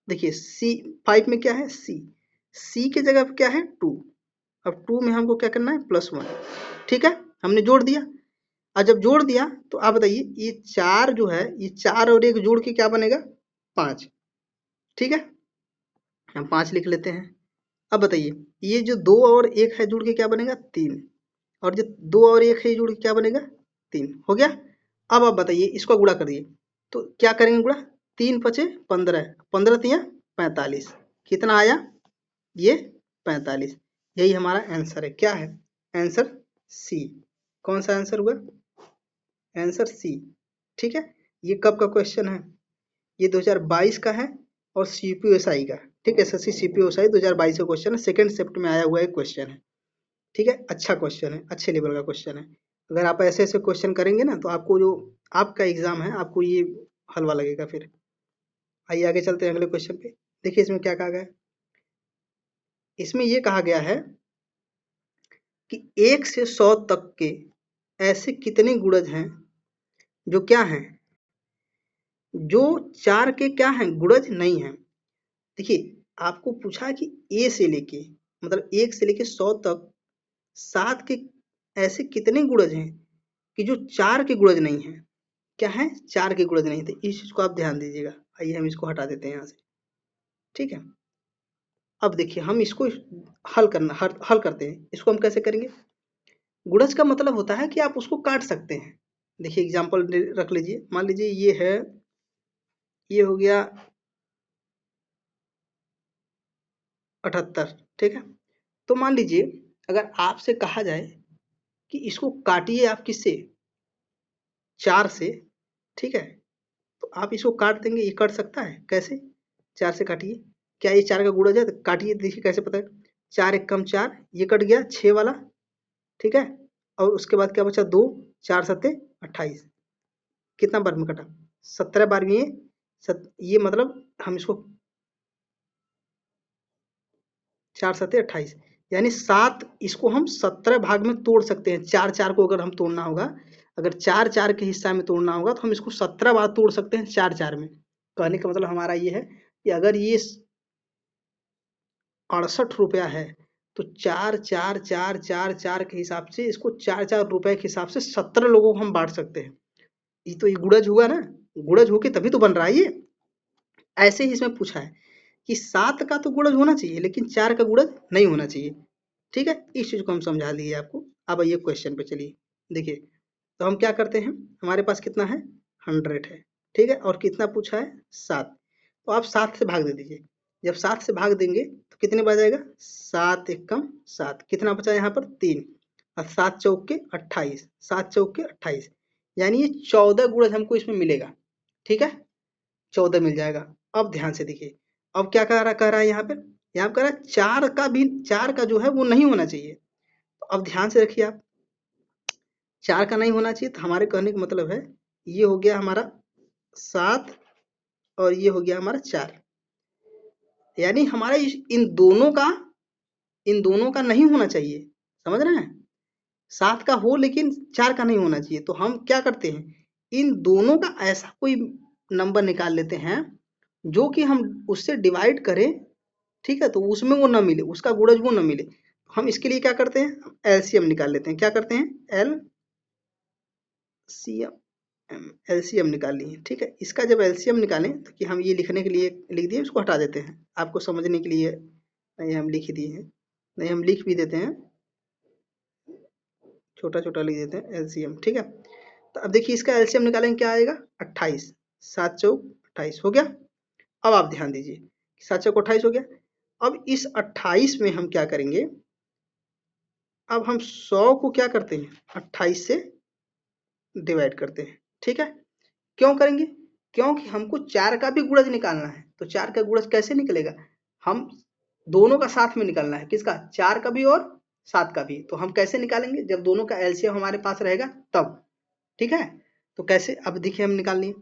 देखिए सी 5 में क्या है, सी, सी के जगह पे क्या है, 2। अब 2 में हमको क्या करना है, +1। ठीक है, हमने जोड़ दिया। और जब जोड़ दिया तो आप बताइए, ये 4 जो है, ये 4 और 1 जोड़ के क्या बनेगा, 5। ठीक है, हम 5 लिख लेते हैं। अब बताइए, ये जो 2 और 1 है जुड़ के क्या बनेगा, 3। और जो 2 और 1 है जुड़ के क्या बनेगा, 3। हो गया। अब आप बताइए, इसको गुणा करिए, तो क्या करेंगे गुणा, 3 × 5 = 15, 15 × 3 = 45। कितना आया, ये 45। यही हमारा आंसर है, क्या है आंसर, सी। कौन सा आंसर हुआ, आंसर सी। ठीक है, ये कब का क्वेश्चन है? ये 2022 का है और सीपीओएसआई का। ठीक है, एसएससी सीपीओएसआई 2022 का क्वेश्चन है, सेकंड शिफ्ट में आया हुआ एक क्वेश्चन है। ठीक है, अच्छा क्वेश्चन है, अच्छे लेवल का क्वेश्चन है। अगर आप ऐसे ऐसे क्वेश्चन करेंगे ना तो आपको जो आपका एग्जाम है आपको ये हलवा लगेगा फिर। आइए आगे चलते हैं अगले क्वेश्चन पे। देखिए इसमें क्या कहा गया है। इसमें ये कहा गया है कि 1 से 100 तक के ऐसे कितने गुणज हैं जो क्या हैं, जो 4 के क्या हैं, गुणज नहीं हैं। देखिए आपको पूछा है कि ए से लेके मतलब 1 से लेके 100 तक 7 के ऐसे कितने गुणज हैं कि जो 4 के गुणज नहीं हैं। क्या है? 4 के गुणज नहीं थे। इस चीज को आप ध्यान दीजिएगा। आइए हम इसको हटा देते हैं यहाँ से। ठीक है, अब देखिए हम इसको हल करते हैं। इसको हम कैसे करेंगे? गुणज का मतलब होता है कि आप उसको काट सकते हैं। देखिए एग्जाम्पल रख लीजिए, मान लीजिए ये है, ये हो गया 78। ठीक है, तो मान लीजिए अगर आपसे कहा जाए कि इसको काटिए आप किससे, 4 से। ठीक है, तो आप इसको काट देंगे, ये कट सकता है कैसे? 4 से काटिए, क्या ये 4 का गुणज है? तो काटिए, देखिए कैसे पता है। 4 एक कम 4, ये कट गया 6 वाला। ठीक है, और उसके बाद क्या बचा? 2, 4 सत्ते 28। कितना बार में कटा? 17 बार में। ये मतलब हम इसको 4 सत्ते 28, यानी 7, इसको हम 17 भाग में तोड़ सकते हैं। 4 4 को अगर हम तोड़ना होगा, अगर 4 4 के हिस्सा में तोड़ना होगा तो हम इसको 17 बार तोड़ सकते हैं 4 4 में। कहने का मतलब हमारा ये है कि अगर ये 68 रुपया है तो 4 4 4 4 4 के हिसाब से इसको 4 4 रुपए के हिसाब से 17 लोगों को हम बांट सकते हैं। ये तो ये गुणज हुआ ना, गुणज होके तभी तो बन रहा है ये। ऐसे ही इसमें पूछा है कि 7 का तो गुणज होना चाहिए लेकिन 4 का गुणज नहीं होना चाहिए। ठीक है, इस चीज को हम समझा दिए आपको। अब आइए क्वेश्चन पे चलिए। देखिए तो हम क्या करते हैं, हमारे पास कितना है? 100 है। ठीक है, और कितना पूछा है? 7। तो आप 7 से भाग दे दीजिए। जब 7 से भाग देंगे तो कितने बच जाएगा? 7 एकम 7, कितना बचा यहाँ पर? 3। और 7 चौक के 28, 7 चौक के 28, यानी ये 14 गुणज हमको इसमें मिलेगा। ठीक है, 14 मिल जाएगा। अब ध्यान से देखिए, अब क्या कह रहा है यहाँ पर? यहाँ पर कह रहा है 4 का भी, 4 का जो है वो नहीं होना चाहिए। तो अब ध्यान से रखिए आप, 4 का नहीं होना चाहिए तो हमारे कहने का मतलब है ये हो गया हमारा 7 और ये हो गया हमारा 4, यानी हमारा इन दोनों का नहीं होना चाहिए। समझ रहे हैं? 7 का हो लेकिन 4 का नहीं होना चाहिए। तो हम क्या करते हैं, इन दोनों का ऐसा कोई नंबर निकाल लेते हैं जो कि हम उससे डिवाइड करें। ठीक है, तो उसमें वो ना मिले, उसका गुणज वो ना मिले। हम इसके लिए क्या करते हैं, एलसीएम निकाल लेते हैं। क्या करते हैं? एलसीएम निकाल लिए। ठीक है, इसका जब एलसीएम निकालें तो कि हम ये लिखने के लिए लिख दिए, इसको हटा देते हैं आपको समझने के लिए। नहीं हम लिख दिए हैं, नहीं हम लिख भी देते हैं, छोटा छोटा लिख देते हैं एलसीएम। ठीक है, तो अब देखिए इसका एलसीएम निकालेंगे, क्या आएगा? 28, 7 चौक 28 हो गया। अब आप ध्यान दीजिए, 7 चौक 28 हो गया। अब इस 28 में हम क्या करेंगे, अब हम 100 को क्या करते हैं, 28 से डिवाइड करते हैं। ठीक है, क्यों करेंगे? क्योंकि हमको 4 का भी गुणज निकालना है। तो 4 का गुणज कैसे निकलेगा? हम दोनों का साथ में निकालना है। किसका? 4 का भी और 7 का भी। तो हम कैसे निकालेंगे? जब दोनों का एलसीएम हमारे पास रहेगा तब। ठीक है, तो कैसे? अब देखिए हम निकाल लिए,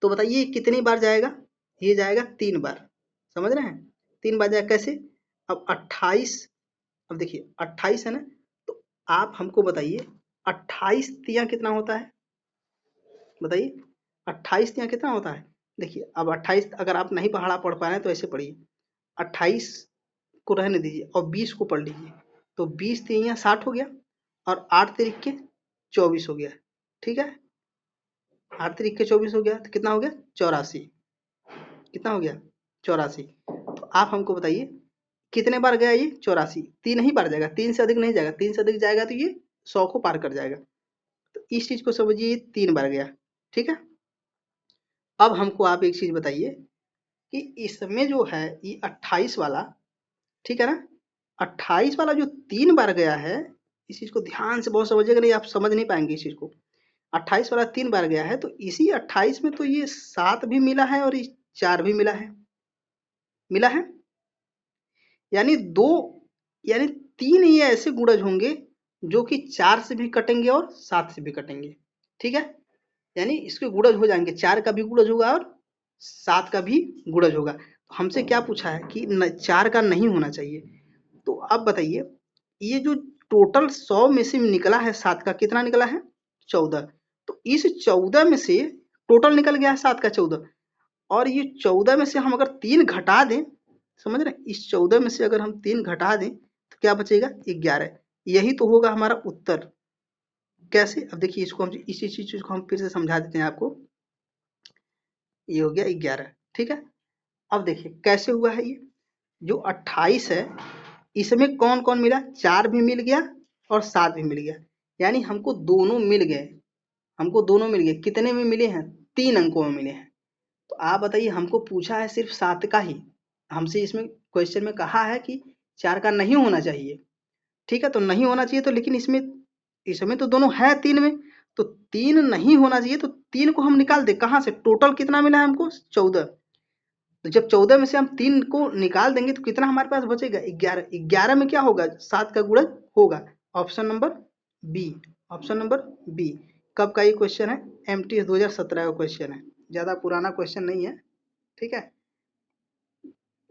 तो बताइए कितनी बार जाएगा? ये जाएगा 3 बार। समझ रहे हैं? 3 बार जाएगा। कैसे? अब 28, अब देखिए 28 है ना, तो आप हमको बताइए 28 तिया कितना होता है? बताइए 28 तिया कितना होता है? देखिए अब 28 अगर आप नहीं पढ़ पा रहे हैं तो ऐसे पढ़िए, 28 को रहने दीजिए और 20 को पढ़ लीजिए। तो 20 तिया 60 हो गया और 8 तिरिक के 24 हो गया। ठीक है, 8 तिरिक के 24 हो गया तो कितना हो गया? 84। कितना हो गया? 84। तो आप हमको बताइए कितने बार गया ये? 84। 3 ही बार जाएगा, 3 से अधिक नहीं जाएगा। 3 से अधिक जाएगा तो ये 100 को पार कर जाएगा। तो इस चीज को समझिए, 3 बार गया। ठीक है, अब हमको आप एक चीज बताइए कि इसमें जो है ये 28 वाला, ठीक है ना, 28 वाला जो 3 बार गया है, इस चीज को ध्यान से बहुत समझिएगा, नहीं आप समझ नहीं पाएंगे इस चीज को। 28 वाला 3 बार गया है, तो इसी 28 में तो ये 7 भी मिला है और 4 भी मिला है। यानी 2 यानी 3 ये ऐसे गुणज होंगे जो कि 4 से भी कटेंगे और 7 से भी कटेंगे। ठीक है, यानी इसके गुणज हो जाएंगे, 4 का भी गुणज होगा और 7 का भी गुणज होगा। तो हमसे क्या पूछा है कि 4 का नहीं होना चाहिए। तो अब बताइए, ये जो टोटल 100 में से निकला है 7 का, कितना निकला है? 14। तो इस 14 में से टोटल निकल गया है 7 का 14, और ये 14 में से हम अगर 3 घटा दें, समझ रहे, इस 14 में से अगर हम 3 घटा दें तो क्या बचेगा? 11। यही तो होगा हमारा उत्तर। कैसे? अब देखिए, इसको हम इसी चीज को हम फिर से समझा देते हैं आपको। ये हो गया 11। ठीक है, अब देखिए कैसे हुआ है ये। जो 28 है, इसमें कौन कौन मिला? 4 भी मिल गया और 7 भी मिल गया, यानी हमको दोनों मिल गए। कितने में मिले हैं? 3 अंकों में मिले हैं। तो आप बताइए, हमको पूछा है सिर्फ 7 का ही, हमसे इसमें क्वेश्चन में कहा है कि 4 का नहीं होना चाहिए। ठीक है, तो नहीं होना चाहिए, तो लेकिन इसमें तो दोनों है 3 में, तो 3 नहीं होना चाहिए, तो 3 को हम निकाल दे। कहाँ से? टोटल कितना मिला है हमको? 14। तो जब 14 में से हम 3 को निकाल देंगे तो कितना हमारे पास बचेगा? 11। 11 में क्या होगा? 7 का गुणज होगा। Option number B. Option number B. कब का ये क्वेश्चन है? एमटीएस 2017 का क्वेश्चन है, ज्यादा पुराना क्वेश्चन नहीं है। ठीक है,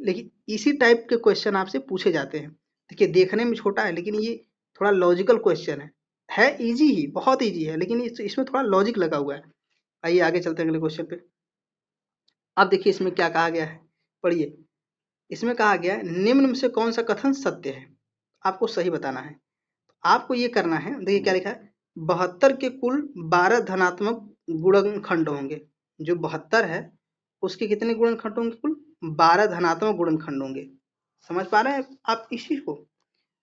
लेकिन इसी टाइप के क्वेश्चन आपसे पूछे जाते हैं। देखिए, देखने में छोटा है लेकिन ये थोड़ा लॉजिकल क्वेश्चन है इजी ही, बहुत इजी है, लेकिन इसमें थोड़ा लॉजिक लगा हुआ है। आइए आगे चलते हैं अगले क्वेश्चन पे। अब देखिए इसमें क्या कहा गया है, पढ़िए। इसमें कहा गया है, निम्न में से कौन सा कथन सत्य है? आपको सही बताना है। आपको ये करना है, देखिए क्या लिखा है, 72 के कुल 12 धनात्मक गुणनखंड होंगे। जो 72 है उसके कितने गुणनखंड होंगे? कुल 12 धनात्मक गुणनखंड होंगे। समझ पा रहे हैं आप इस चीज को?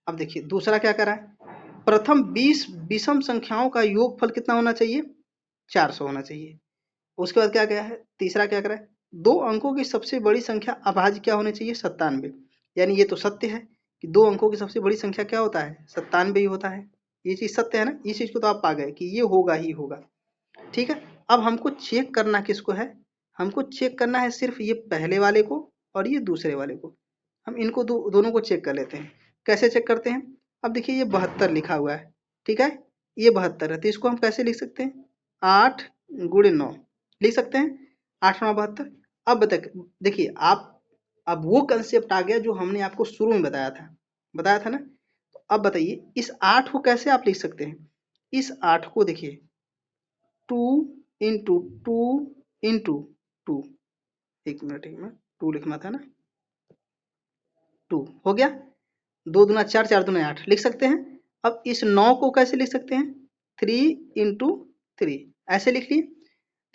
अब देखिए दूसरा क्या करा है, प्रथम 20 विषम संख्याओं का योगफल कितना होना चाहिए? 400 होना चाहिए। उसके बाद क्या गया है, तीसरा क्या करा है, 2 अंकों की सबसे बड़ी संख्या अभाज्य क्या होनी चाहिए? 97। यानी ये तो सत्य है कि 2 अंकों की सबसे बड़ी संख्या क्या होता है? 97 ही होता है। ये चीज सत्य है ना, इस चीज को तो आप पा गए कि ये होगा ही होगा। ठीक है, अब हमको चेक करना किसको है? हमको चेक करना है सिर्फ ये पहले वाले को और ये दूसरे वाले को। हम इनको दोनों को चेक कर लेते हैं। कैसे चेक करते हैं? अब देखिए ये 72 लिखा हुआ है, ठीक है, ये 72 है, तो इसको हम कैसे लिख सकते हैं? 8 गुणे 9 लिख सकते हैं। 8 9 72। अब देखिए आप, अब वो कंसेप्ट आ गया जो हमने आपको शुरू में बताया था ना। तो अब बताइए इस 8 को कैसे आप लिख सकते हैं? इस 8 को देखिए 2 इंटू 2 इंटू 2, एक मिनट 2 लिखना था ना, 2 हो गया। 2 दूना 4, 4 दूना 8 लिख सकते हैं। अब इस 9 को कैसे लिख सकते हैं? 3 इंटू 3, ऐसे लिख लिए।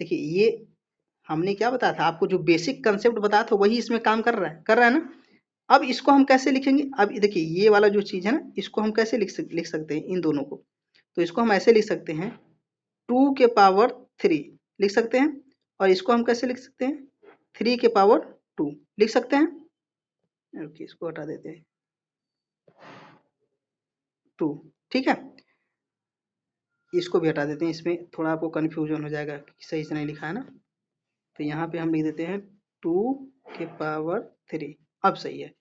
देखिए ये हमने क्या बताया था आपको, जो बेसिक कंसेप्ट बताया था वही इसमें काम कर रहा है ना। अब इसको हम कैसे लिखेंगे? अब देखिए ये वाला जो चीज है ना, इसको हम कैसे लिख सकते हैं इन दोनों को? तो इसको हम ऐसे लिख सकते हैं, 2 के पावर 3 लिख सकते हैं, और इसको हम कैसे लिख सकते हैं? 3 के पावर 2 लिख सकते हैं। ओके, इसको हटा देते हैं, 2। ठीक है, इसको भी हटा देते हैं, इसमें थोड़ा आपको कन्फ्यूजन हो जाएगा कि सही से नहीं लिखा है ना। तो यहाँ पे हम लिख देते हैं 2 के पावर 3। अब सही है।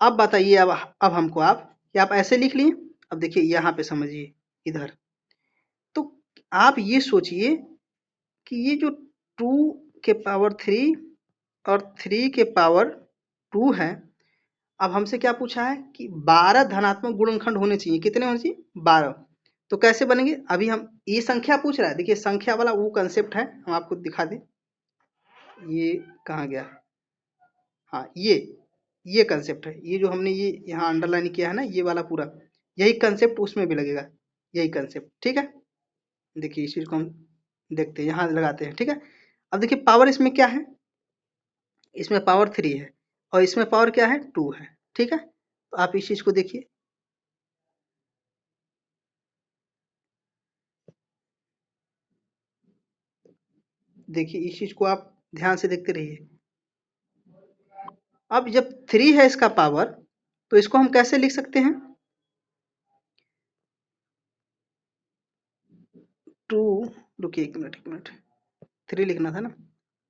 अब बताइए, अब हमको आप, क्या आप ऐसे लिख लिए? अब देखिए यहाँ पे समझिए इधर, तो आप ये सोचिए कि ये जो 2 के पावर 3 और 3 के पावर 2 है, अब हमसे क्या पूछा है कि 12 धनात्मक गुणनखंड होने चाहिए। कितने होने चाहिए? 12। तो कैसे बनेंगे? अभी हम ये संख्या पूछ रहा है, देखिए संख्या वाला वो कंसेप्ट है, हम आपको दिखा दें। ये कहाँ गया? हाँ, ये कंसेप्ट है, ये जो हमने ये यहाँ अंडरलाइन किया है ना, ये वाला पूरा यही कंसेप्ट उसमें भी लगेगा, यही कंसेप्ट। ठीक है, देखिए इस चीज को हम देखते हैं, यहाँ लगाते हैं। ठीक है, अब देखिए पावर इसमें क्या है? इसमें पावर 3 है और इसमें पावर क्या है? 2 है। ठीक है, तो आप इस चीज को देखिए, देखिए इस चीज को आप ध्यान से देखते रहिए। अब जब 3 है इसका पावर, तो इसको हम कैसे लिख सकते हैं? 2 रुकिए एक मिनट, 3 लिखना था ना,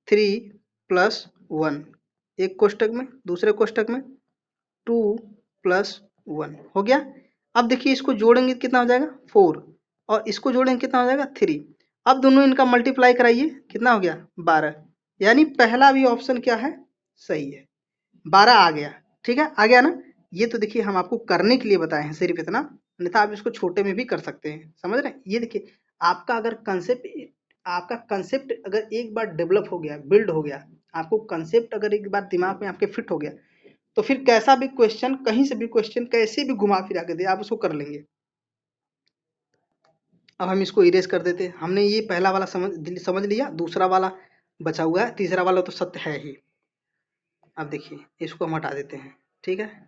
3 + 1 एक कोष्टक में, दूसरे कोष्टक में 2 + 1 हो गया। अब देखिए इसको जोड़ेंगे कितना हो जाएगा 4, और इसको जोड़ेंगे कितना हो जाएगा 3। अब दोनों इनका मल्टीप्लाई कराइए, कितना हो गया 12, यानी पहला भी ऑप्शन क्या है सही है, 12 आ गया। ठीक है, आ गया ना। ये तो देखिए हम आपको करने के लिए बताए हैं सिर्फ इतना, अन्यथा आप इसको छोटे में भी कर सकते हैं, समझ रहे हैं। ये देखिए आपका अगर कंसेप्ट अगर एक बार डेवलप हो गया, बिल्ड हो गया, आपको कंसेप्ट अगर एक बार दिमाग में आपके फिट हो गया, तो फिर कैसा भी क्वेश्चन, कहीं से भी क्वेश्चन कैसे भी घुमा फिरा के दे आप उसको कर लेंगे। अब हम इसको इरेज कर देते हैं। हमने ये पहला वाला समझ लिया, दूसरा वाला बचा हुआ है, तीसरा वाला तो सत्य है ही। अब देखिए इसको हम हटा देते हैं, ठीक है।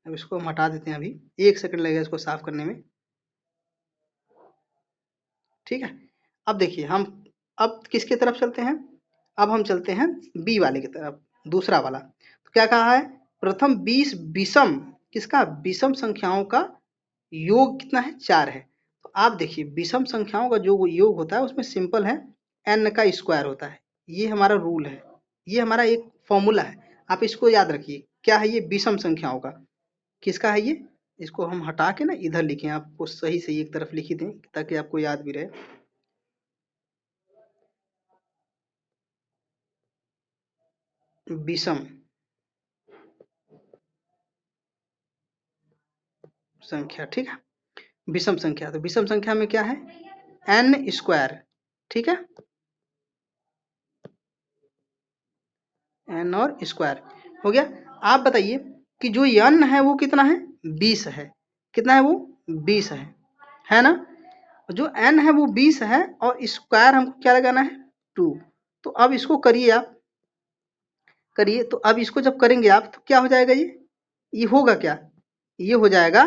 अब इसको हम हटा देते हैं, अभी 1 सेकंड लगेगा इसको साफ करने में, ठीक है। अब देखिए हम अब किसके तरफ चलते हैं, अब हम चलते हैं बी वाले की तरफ, दूसरा वाला। तो क्या कहा है, प्रथम 20 विषम, किसका, विषम संख्याओं का योग कितना है 4 है। तो आप देखिए विषम संख्याओं का जो योग होता है उसमें सिंपल है, n का स्क्वायर होता है। ये हमारा रूल है, ये हमारा एक फॉर्मूला है, आप इसको याद रखिए। क्या है ये, विषम संख्याओं का, किसका है ये। इसको हम हटा के ना इधर लिखें, आपको सही से एक तरफ लिख ही दें ताकि आपको याद भी रहे। विषम संख्या, ठीक है, विषम संख्या। तो विषम संख्या में क्या है, n स्क्वायर, ठीक है, n और स्क्वायर हो गया। आप बताइए कि जो n है वो कितना है 20 है, कितना है वो 20 है ना। जो n है वो 20 है और स्क्वायर हमको क्या लगाना है 2। तो अब इसको करिए, आप करिए, तो अब इसको जब करेंगे आप तो क्या हो जाएगा, ये होगा क्या, ये हो जाएगा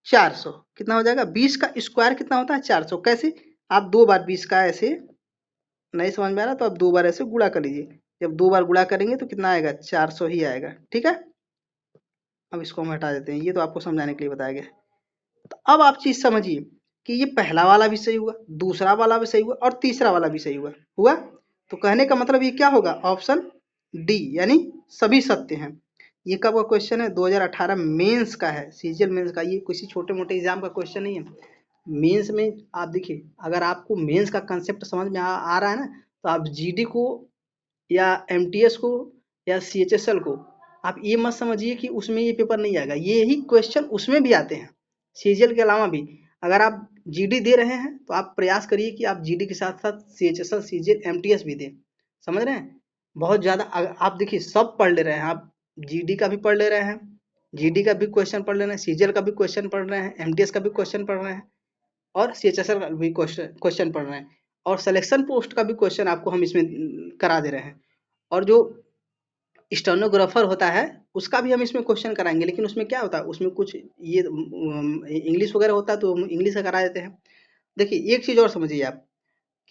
400। कितना हो जाएगा, 20 का स्क्वायर कितना होता है 400। कैसे, आप 2 बार 20 का ऐसे, नहीं समझ में आ रहा तो आप 2 बार ऐसे गुणा कर लीजिए। जब 2 बार गुणा करेंगे तो कितना आएगा 400 ही आएगा, ठीक है। अब इसको हम हटा देते हैं, ये तो आपको समझाने के लिए बताया गया है। तो अब आप चीज समझिए कि ये पहला वाला भी सही हुआ, दूसरा वाला भी सही हुआ और तीसरा वाला भी सही हुआ। तो कहने का मतलब ये क्या होगा, ऑप्शन डी, यानी सभी सत्य हैं। ये कब का क्वेश्चन है, 2018 मेंस का है, सीजीएल मेंस का। ये किसी छोटे मोटे एग्जाम का क्वेश्चन नहीं है। मेंस में आप देखिए, अगर आपको मेंस का कंसेप्ट समझ में आ रहा है ना, तो आप जीडी को या एमटीएस को या सीएचएसएल को आप ये मत समझिए कि उसमें ये पेपर नहीं आएगा, ये ही क्वेश्चन उसमें भी आते हैं, सीजीएल के अलावा भी। अगर आप जीडी दे रहे हैं तो आप प्रयास करिए कि आप जीडी के साथ साथ सीएचएसएल, सीजीएल, एमटीएस भी दें, समझ रहे हैं। बहुत ज़्यादा आप देखिए सब पढ़ ले रहे हैं, आप जीडी का भी पढ़ ले रहे हैं, जीडी का भी क्वेश्चन पढ़ ले रहे हैं, सीजीएल का भी क्वेश्चन पढ़ रहे हैं, एमटीएस का भी क्वेश्चन पढ़ रहे हैं, और सीएचएसएल का भी क्वेश्चन पढ़ रहे हैं, और सिलेक्शन पोस्ट का भी क्वेश्चन आपको हम इसमें करा दे रहे हैं। और जो स्टेनोग्राफर होता है उसका भी हम इसमें क्वेश्चन कराएंगे, लेकिन उसमें क्या होता है, उसमें कुछ ये इंग्लिश वगैरह होता है तो हम इंग्लिश का करा देते हैं। देखिए एक चीज़ और समझिए आप,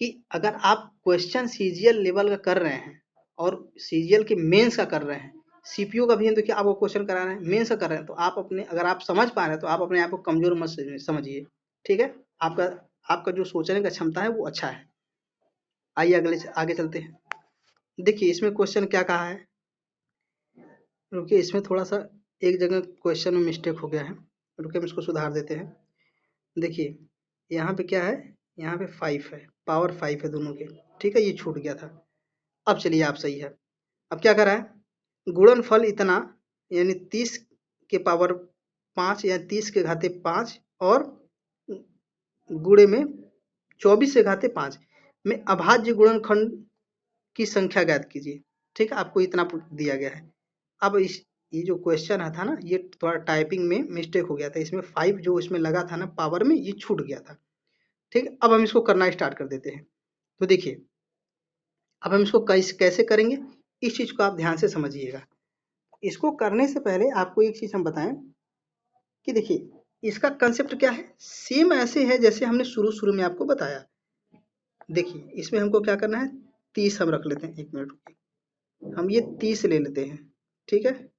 कि अगर आप क्वेश्चन सीजीएल लेवल का कर रहे हैं और सीजीएल के मेंस का कर रहे हैं, सीपीओ का भी हम देखिए आपको क्वेश्चन करा रहे हैं, मेंस का कर रहे हैं, तो आप अपने, अगर आप समझ पा रहे हैं तो आप अपने आप को कमजोर मत समझिए, ठीक है। आपका आपका जो सोचने का क्षमता है वो अच्छा है। आइए अगले आगे चलते हैं। देखिए इसमें क्वेश्चन क्या कहा है, रुकिए इसमें थोड़ा सा एक जगह क्वेश्चन में मिस्टेक हो गया है, रुकिए हम इसको सुधार देते हैं। देखिए यहाँ पे क्या है, यहाँ पे 5 है, पावर 5 है दोनों के, ठीक है, ये छूट गया था। अब चलिए आप सही है। अब क्या कर रहा है, गुणनफल इतना, यानी 30 के पावर 5 या 30 के घाते 5 और गुणे में 24 से घाते 5 में अभाज्य गुणनखंड की संख्या ज्ञात कीजिए, ठीक है। आपको इतना दिया गया है। अब इस ये जो क्वेश्चन था ना, ये थोड़ा टाइपिंग में मिस्टेक हो गया था, इसमें 5 जो इसमें लगा था ना पावर में, ये छूट गया था, ठीक है। अब हम इसको करना स्टार्ट कर देते हैं। तो देखिए अब हम इसको कैसे करेंगे, इस चीज को आप ध्यान से समझिएगा। इसको करने से पहले आपको एक चीज हम बताएं कि देखिए इसका कंसेप्ट क्या है, सेम ऐसे है जैसे हमने शुरू शुरू में आपको बताया। देखिए इसमें हमको क्या करना है, 30 हम रख लेते हैं, 1 मिनट रुकिए, हम ये 30 ले लेते हैं, ठीक है,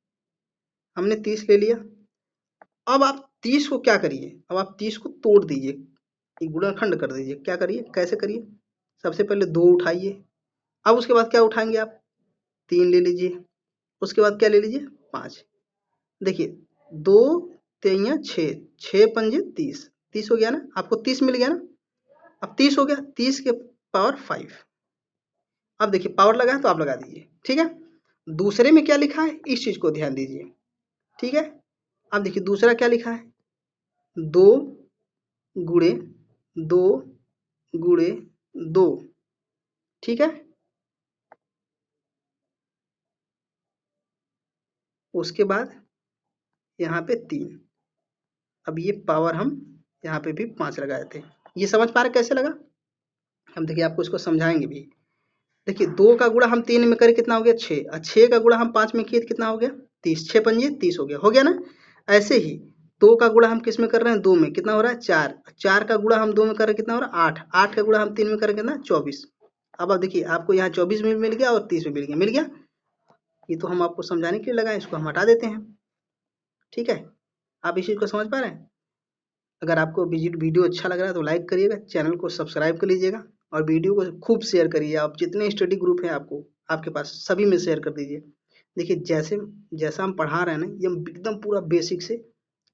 हमने 30 ले लिया। अब आप 30 को क्या करिए, अब आप 30 को तोड़ दीजिए, एक गुणनखंड कर दीजिए। क्या करिए, कैसे करिए, सबसे पहले 2 उठाइए, अब उसके बाद क्या उठाएंगे आप, 3 ले लीजिए, उसके बाद क्या ले लीजिए, 5। देखिए 2 3 6, 6 पंजे 30, 30 हो गया ना, आपको 30 मिल गया ना। अब 30 हो गया, 30 के पावर 5। अब देखिए पावर लगा है तो आप लगा दीजिए, ठीक है। दूसरे में क्या लिखा है, इस चीज को ध्यान दीजिए, ठीक है। अब देखिए दूसरा क्या लिखा है, 2 गुणे 2 गुणे 2, ठीक है। उसके बाद यहाँ पे 3, अब ये पावर हम यहाँ पे भी 5 लगाए थे। ये समझ पा रहे कैसे लगा, हम देखिए आपको इसको समझाएंगे भी। देखिए 2 का गुणा हम 3 में करें कितना हो गया, 6, और 6 का गुणा हम 5 में किए कितना हो गया, 30, 6 पंजे 30 हो गया ना। ऐसे ही 2 का गुणा हम किस में कर रहे हैं, 2 में, कितना हो रहा है, 4, 4 का गुणा हम 2 में कर रहे हैं कितना हो रहा है, 8, 8 का गुणा हम 3 में करें कितना, 24। अब आप देखिए आपको यहाँ 24 में मिल गया और 30 में मिल गया। ये तो हम आपको समझाने के लिए लगाए, इसको हम हटा देते हैं, ठीक है। आप इस चीज को समझ पा रहे हैं। अगर आपको वीडियो अच्छा लग रहा है तो लाइक करिएगा, चैनल को सब्सक्राइब कर लीजिएगा, और वीडियो को खूब शेयर करिए। आप जितने स्टडी ग्रुप हैं आपको आपके पास सभी में शेयर कर दीजिए। देखिए जैसा हम पढ़ा रहे हैं ना, ये हम एकदम पूरा बेसिक से,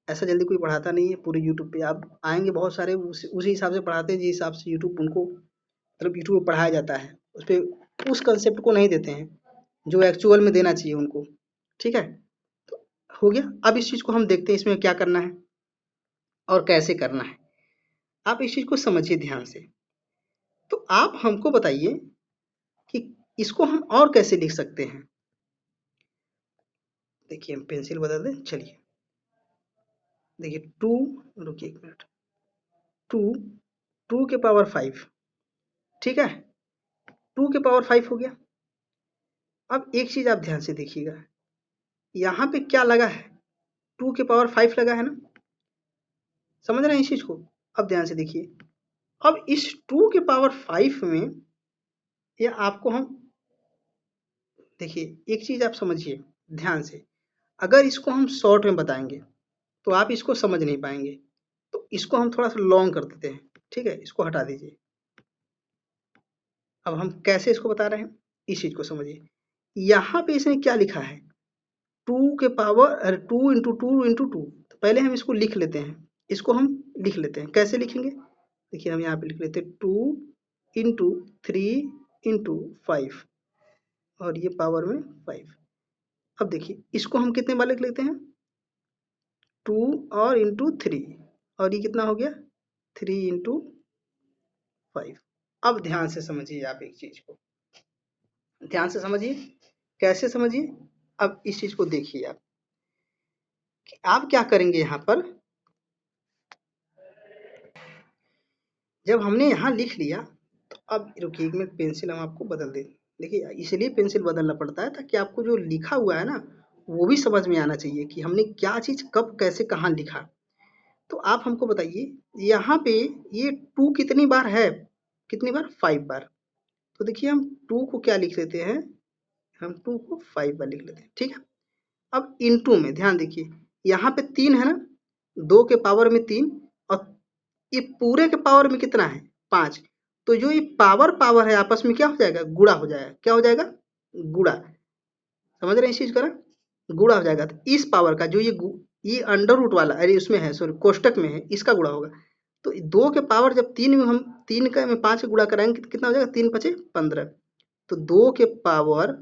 ऐसा जल्दी कोई पढ़ाता नहीं है। पूरे यूट्यूब पे आप आएंगे, बहुत सारे उसी हिसाब से पढ़ाते हैं जिस हिसाब से यूट्यूब उनको, मतलब यूट्यूब पे पढ़ाया जाता है, उस पर उस कंसेप्ट को नहीं देते हैं जो एक्चुअल में देना चाहिए उनको, ठीक है। तो हो गया। अब इस चीज को हम देखते हैं इसमें क्या करना है और कैसे करना है। आप इस चीज को समझिए ध्यान से। तो आप हमको बताइए कि इसको हम और कैसे लिख सकते हैं। देखिए हम पेंसिल बदल दें, चलिए। देखिए 2, रुकिए 1 मिनट, 2 2 के पावर 5, ठीक है, 2 के पावर 5 हो गया। अब एक चीज आप ध्यान से देखिएगा, यहाँ पे क्या लगा है, 2 के पावर 5 लगा है ना, समझ रहे हैं इस चीज को। अब ध्यान से देखिए, अब इस 2 के पावर 5 में ये आपको हम, देखिए एक चीज आप समझिए ध्यान से, अगर इसको हम शॉर्ट में बताएंगे तो आप इसको समझ नहीं पाएंगे, तो इसको हम थोड़ा सा लॉन्ग कर देते हैं, ठीक है, इसको हटा दीजिए। अब हम कैसे इसको बता रहे हैं, इस चीज को समझिए। यहाँ पे इसने क्या लिखा है, 2 के पावर 2 इंटू 2 इंटू 2, तो पहले हम इसको लिख लेते हैं, इसको हम लिख लेते हैं, कैसे लिखेंगे, देखिए हम यहाँ पे लिख लेते हैं 2 इंटू 3 इंटू 5, और ये पावर में 5। अब देखिए इसको हम कितने बार लिख लेते हैं, 2 और इंटू 3, और ये कितना हो गया, 3 इंटू 5। अब ध्यान से समझिए आप एक चीज को, ध्यान से समझिए, कैसे समझिए। अब इस चीज को देखिए आप कि आप क्या करेंगे यहाँ पर, जब हमने यहाँ लिख लिया तो अब रुकिए 1 मिनट, पेंसिल हम आपको बदल दें। देखिए इसलिए पेंसिल बदलना पड़ता है ताकि आपको जो लिखा हुआ है ना वो भी समझ में आना चाहिए कि हमने क्या चीज कब कैसे कहाँ लिखा। तो आप हमको बताइए, यहाँ पे ये 2 कितनी बार है, कितनी बार, 5 बार। तो देखिए हम 2 को क्या लिख लेते हैं, हम 2 को 5 बार लिख लेते हैं, ठीक है। अब इनटू में ध्यान देखिए, यहाँ पे 3 है ना, 2 के पावर में 3, और ये पूरे के पावर में कितना है, 5। तो जो ये पावर पावर है आपस में क्या हो जाएगा, गुणा हो जाएगा, क्या हो जाएगा, गुणा। समझ रहे हैं इस चीज का ना, गुणा हो जाएगा। तो इस पावर का जो ये अंडर रूट वाला, अरे उसमें है, सॉरी कोष्टक में है, इसका गुणा होगा। तो 2 के पावर जब 3 में हम 3 का में 5 का गुणा कराएंगे तो कितना हो जाएगा, 3 5 15, तो 2 के पावर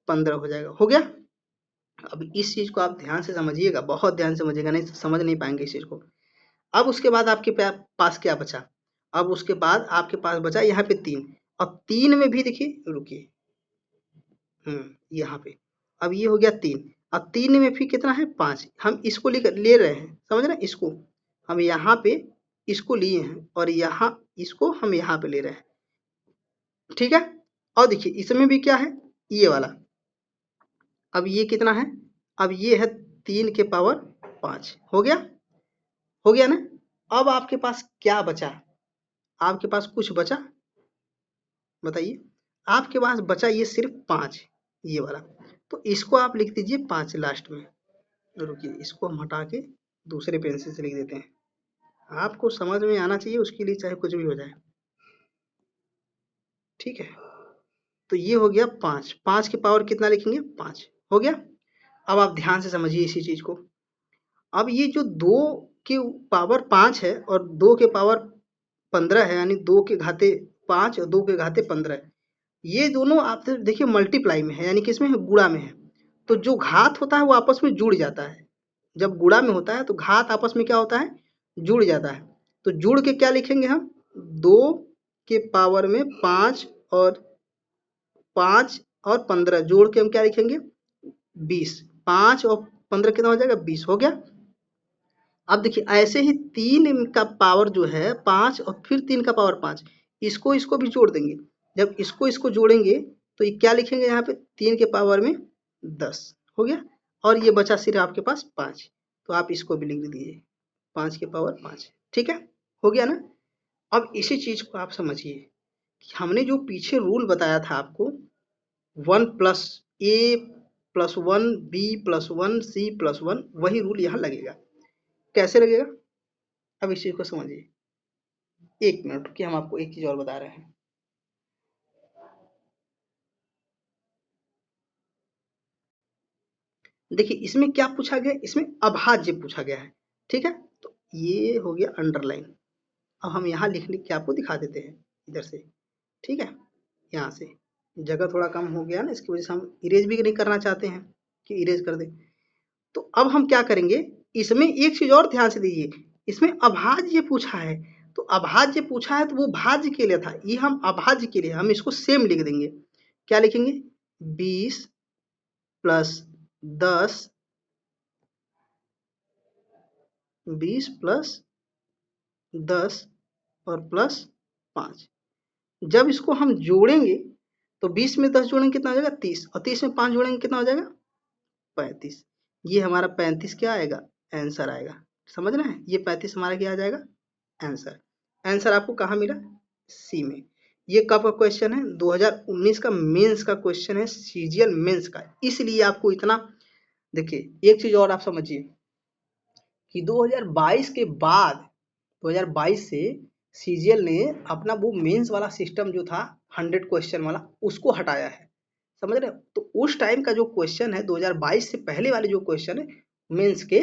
15 हो जाएगा, हो गया। अब इस चीज को आप ध्यान से समझिएगा, बहुत ध्यान से समझिएगा, नहीं तो समझ नहीं पाएंगे इस चीज को। अब उसके बाद आपके पास क्या बचा, अब उसके बाद आपके पास बचा यहाँ पे 3, अब 3 में भी देखिए, रुकिए, यहाँ पे अब ये हो गया 3, अब 3 में फिर कितना है, 5, हम इसको ले रहे हैं, समझ रहे हैं, इसको हम यहाँ पे इसको लिए हैं, और यहाँ इसको हम यहाँ पे ले रहे हैं, ठीक है। और देखिए इसमें भी क्या है, ये वाला, अब ये कितना है, अब ये है 3 के पावर 5, हो गया ना। अब आपके पास क्या बचा, आपके पास कुछ बचा, बताइए, आपके पास बचा ये सिर्फ 5, ये वाला। तो इसको आप लिख दीजिए 5 लास्ट में। रुकिए, इसको हम हटा के दूसरे पेंसिल से लिख देते हैं। आपको समझ में आना चाहिए, उसके लिए चाहे कुछ भी हो जाए। ठीक है, तो ये हो गया 5। 5 के पावर कितना लिखेंगे? 5 हो गया। अब आप ध्यान से समझिए इसी चीज को। अब ये जो 2 के पावर 5 है और 2 के पावर 15 है, यानी 2 के घाते 5 और 2 के घाते 15 है, ये दोनों आप देखिए मल्टीप्लाई में है, यानी किसमें है? गुणा में है। तो जो घात होता है वो आपस में जुड़ जाता है। जब गुणा में होता है तो घात आपस में क्या होता है? जुड़ जाता है। तो जुड़ के क्या लिखेंगे हम? 2 के पावर में 5 और 5 और 15 जोड़ के हम क्या लिखेंगे? 20। 5 और 15 कितना हो जाएगा? 20 हो गया। अब देखिए ऐसे ही 3 का पावर जो है 5 और फिर 3 का पावर 5, इसको भी जोड़ देंगे। जब इसको जोड़ेंगे तो ये क्या लिखेंगे यहाँ पे? 3 के पावर में 10 हो गया। और ये बचा सिर्फ आपके पास 5, तो आप इसको भी लिख दीजिए 5 के पावर 5। ठीक है, हो गया ना। अब इसी चीज को आप समझिए कि हमने जो पीछे रूल बताया था आपको, 1 plus A plus 1 B plus 1 C plus 1, वही रूल यहाँ लगेगा। कैसे लगेगा? अब इस चीज को समझिए। एक मिनट की हम आपको एक चीज और बता रहे हैं। देखिए इसमें क्या पूछा गया? इसमें अभाज्य पूछा गया है। ठीक है, तो ये हो गया अंडरलाइन। अब हम यहाँ लिख के आपको दिखा देते हैं इधर से। ठीक है, यहाँ से जगह थोड़ा कम हो गया ना, इसकी वजह से हम इरेज भी नहीं करना चाहते हैं कि इरेज कर दें। तो अब हम क्या करेंगे, इसमें एक चीज और ध्यान से दीजिए। इसमें अभाज्य पूछा है, तो अभाज्य पूछा है तो वो भाज्य के लिए था, ये हम अभाज्य के लिए हम इसको सेम लिख देंगे। क्या लिखेंगे? 20 प्लस 10, 20 प्लस 10 और प्लस 5। जब इसको हम जोड़ेंगे तो 20 में 10 जोड़ेंगे कितना हो जाएगा? 30, और 30 में 5 जोड़ेंगे कितना हो जाएगा? 35। ये हमारा 35 क्या आएगा? आंसर आएगा। समझ रहे हैं? ये 35 हमारा क्या आ जाएगा? आंसर। आंसर आपको कहाँ मिला? सी में। ये कब का क्वेश्चन है? 2019 का मेंस का क्वेश्चन है, सीजीएल मेंस का। इसलिए आपको इतना, देखिए एक चीज और आप समझिए कि 2022 के बाद 2022 से सीजीएल ने अपना वो मेंस वाला सिस्टम जो था 100 क्वेश्चन वाला, उसको हटाया है। समझ रहे हो? तो उस टाइम का जो क्वेश्चन है 2022 से पहले वाले जो क्वेश्चन है मेंस के,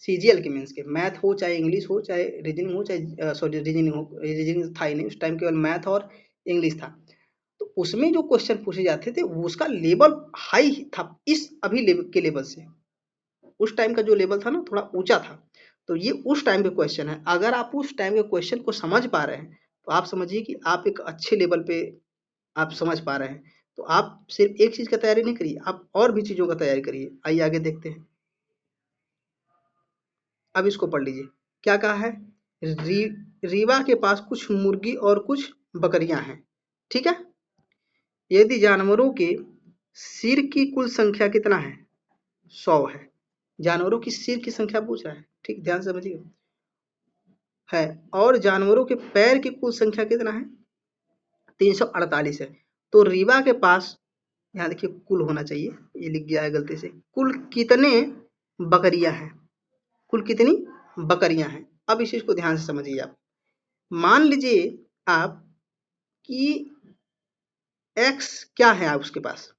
सीजीएल के मेंस के, मैथ हो चाहे इंग्लिश हो चाहे रीजनिंग हो चाहे सॉरी रीजनिंग हो, रीजनिंग था ही नहीं उस टाइम, केवल मैथ और इंग्लिश था। तो उसमें जो क्वेश्चन पूछे जाते थे उसका लेवल हाई था इस अभी लेवल के लेवल से। उस टाइम का जो लेवल था ना थोड़ा ऊंचा था। तो ये उस टाइम के क्वेश्चन है। अगर आप उस टाइम के क्वेश्चन को समझ पा रहे हैं तो आप समझिए कि आप एक अच्छे लेवल पे आप समझ पा रहे हैं। तो आप सिर्फ एक चीज का तैयारी नहीं करिए, आप और भी चीजों का तैयारी करिए। आइए आगे देखते हैं। अब इसको पढ़ लीजिए। क्या कहा है? री, रीवा के पास कुछ मुर्गी और कुछ बकरियां हैं। ठीक है, यदि जानवरों के सिर की कुल संख्या कितना है? 100 है। जानवरों की सिर की संख्या पूछ रहा है। ठीक, ध्यान से समझिए। है, और जानवरों के पैर की कुल संख्या कितना है? 348 है। तो रीवा के पास, यहाँ देखिए कुल होना चाहिए, ये लिख गया है गलती से, कुल कितने बकरियां हैं? कुल कितनी बकरियां हैं? अब इस चीज को ध्यान से समझिए आप। मान लीजिए आप कि एक्स क्या है उसके पास?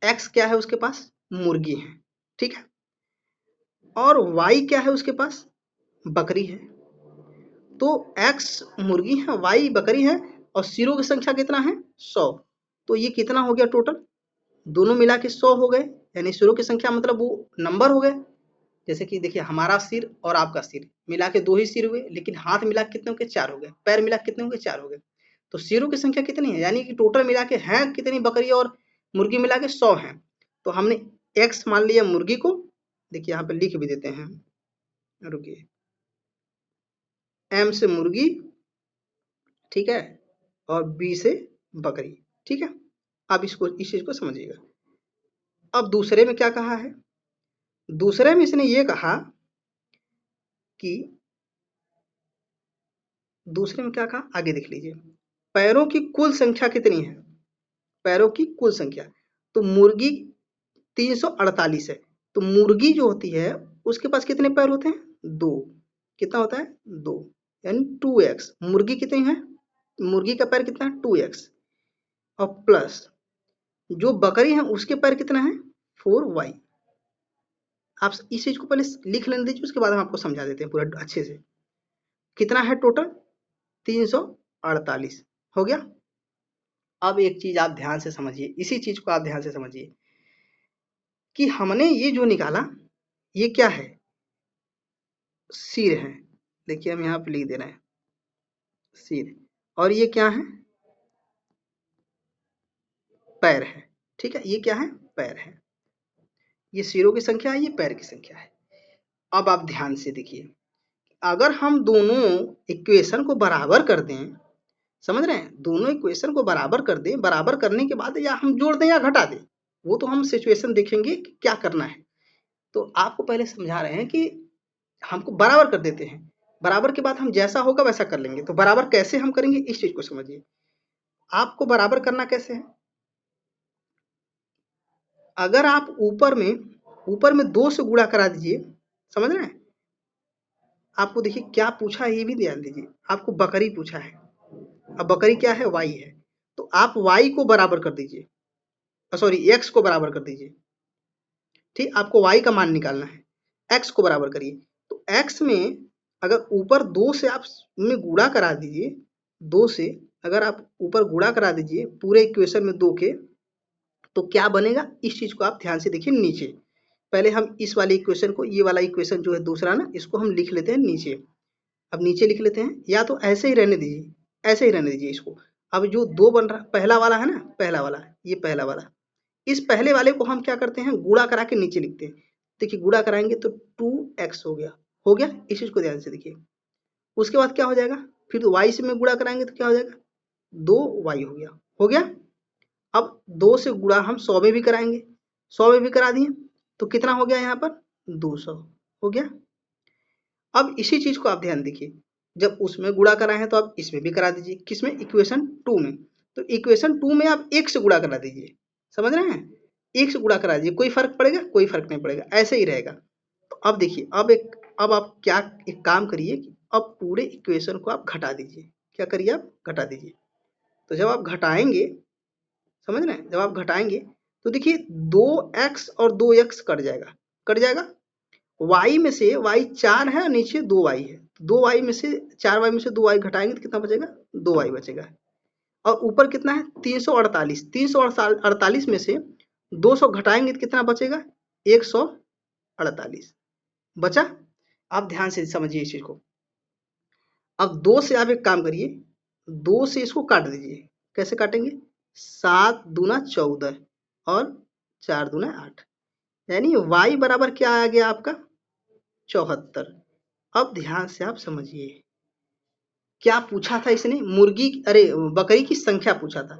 एक्स क्या है उसके पास? मुर्गी है। ठीक है, और वाई क्या है उसके पास? बकरी है। तो एक्स मुर्गी है, वाई बकरी है, और सिरों की संख्या कितना है? 100। तो ये कितना हो गया टोटल? दोनों मिला के 100 हो गए, यानी सिरों की संख्या मतलब वो नंबर हो गए। जैसे कि देखिए हमारा सिर और आपका सिर मिला के 2 ही सिर हुए, लेकिन हाथ मिला के कितने हो गए? 4 हो गए। पैर मिला के कितने हो गए? 4 हो गए। तो सिरों की संख्या कितनी है? यानी कि टोटल मिला के हैं कितनी बकरी और मुर्गी मिला के? 100 हैं। तो हमने एक्स मान लिया मुर्गी को, देखिए यहाँ पे लिख भी देते हैं, रुकिए, एम से मुर्गी, ठीक है, और बी से बकरी। ठीक है, अब इसको इस चीज को समझिएगा। अब दूसरे में क्या कहा है? दूसरे में इसने ये कहा कि, दूसरे में क्या कहा आगे देख लीजिए, पैरों की कुल संख्या कितनी है? पैरों की कुल संख्या। तो मुर्गी 348 है। तो मुर्गी जो होती है उसके पास कितने पैर होते हैं? 2। कितना होता है? 2, यानी 2x। मुर्गी कितनी है? मुर्गी का पैर कितना है? 2x। और प्लस जो बकरी है उसके पैर कितना है? 4y। आप इस चीज को पहले लिख लेने दीजिए, उसके बाद हम आपको समझा देते हैं पूरा अच्छे से। कितना है टोटल? 348 हो गया। अब एक चीज आप ध्यान से समझिए, इसी चीज को आप ध्यान से समझिए कि हमने ये जो निकाला ये क्या है? सिर है। देखिए हम यहाँ पे लिख दे रहे हैं सिर, और ये क्या है? पैर है। ठीक है, ये क्या है? पैर है। ये सिरों की संख्या है, ये पैर की संख्या है। अब आप ध्यान से देखिए, अगर हम दोनों इक्वेशन को बराबर कर दें, समझ रहे हैं, दोनों इक्वेशन को बराबर कर दें, बराबर करने के बाद या हम जोड़ दें या घटा दें, वो तो हम सिचुएशन देखेंगे कि क्या करना है। तो आपको पहले समझा रहे हैं कि हमको बराबर कर देते हैं, बराबर के बाद हम जैसा होगा वैसा कर लेंगे। तो बराबर कैसे हम करेंगे इस चीज को समझिए। आपको बराबर करना कैसे है? अगर आप ऊपर में 2 से गुणा करा दीजिए, समझ रहे हैं। आपको देखिए क्या पूछा है ये भी ध्यान दीजिए। आपको बकरी पूछा है, अब बकरी क्या है? y है। तो आप y को बराबर कर दीजिए, सॉरी x को बराबर कर दीजिए। ठीक, आपको y का मान निकालना है, x को बराबर करिए। तो x में अगर ऊपर 2 से आप में गुणा करा दीजिए, 2 से अगर आप ऊपर गुणा करा दीजिए पूरे इक्वेशन में 2 के, तो क्या बनेगा इस चीज को आप ध्यान से देखिए। नीचे पहले हम इस वाले इक्वेशन को, ये वाला इक्वेशन जो है दूसरा ना, इसको हम लिख लेते हैं नीचे। अब नीचे लिख लेते हैं, या तो ऐसे ही रहने दीजिए, ऐसे ही रहने दीजिए इसको। अब जो 2 बन रहा, पहला वाला है ना, पहला वाला, ये पहला वाला, इस पहले वाले को हम क्या करते हैं? गुणा करा के नीचे लिखते हैं। देखिए गुणा कराएंगे तो 2x हो गया, हो गया। इस चीज को ध्यान से देखिए। उसके बाद क्या हो जाएगा? फिर y से में गुणा कराएंगे तो क्या हो जाएगा? 2y हो गया, हो गया। अब 2 से गुणा हम 100 में भी कराएंगे, 100 में भी करा दिए तो कितना हो गया? यहाँ पर 200 हो गया। अब इसी चीज को आप ध्यान देखिए, जब उसमें गुणा कराए हैं तो आप इसमें भी करा दीजिए। किसमें? इक्वेशन 2 में। तो इक्वेशन 2 में आप 1 से गुणा करा दीजिए, समझ रहे हैं, 1 से गुणा करा दीजिए। कोई फर्क पड़ेगा? कोई फर्क नहीं पड़ेगा, ऐसे ही रहेगा। तो अब देखिए, अब आप क्या एक काम करिए कि अब पूरे इक्वेशन को आप घटा दीजिए। क्या करिए? आप घटा दीजिए। तो जब आप घटाएंगे, समझ रहे हैं, जब आप घटाएंगे तो देखिए 2x और 2x कट जाएगा, कट जाएगा। y में से y 4 है और नीचे 2y है, 2y में से 4y में से 2y घटाएंगे तो कितना बचेगा? 2y बचेगा। और ऊपर कितना है? 348, 348 में से 200 घटाएंगे तो कितना बचेगा? 148 बचा। आप ध्यान से समझिए इस चीज को। अब 2 से आप एक काम करिए, 2 से इसको काट दीजिए। कैसे काटेंगे? 7 दूना 14 और 4 दूना 8, यानी y बराबर क्या आ गया आपका? 74। अब ध्यान से आप समझिए, क्या पूछा था इसने? मुर्गी, अरे बकरी की संख्या पूछा था,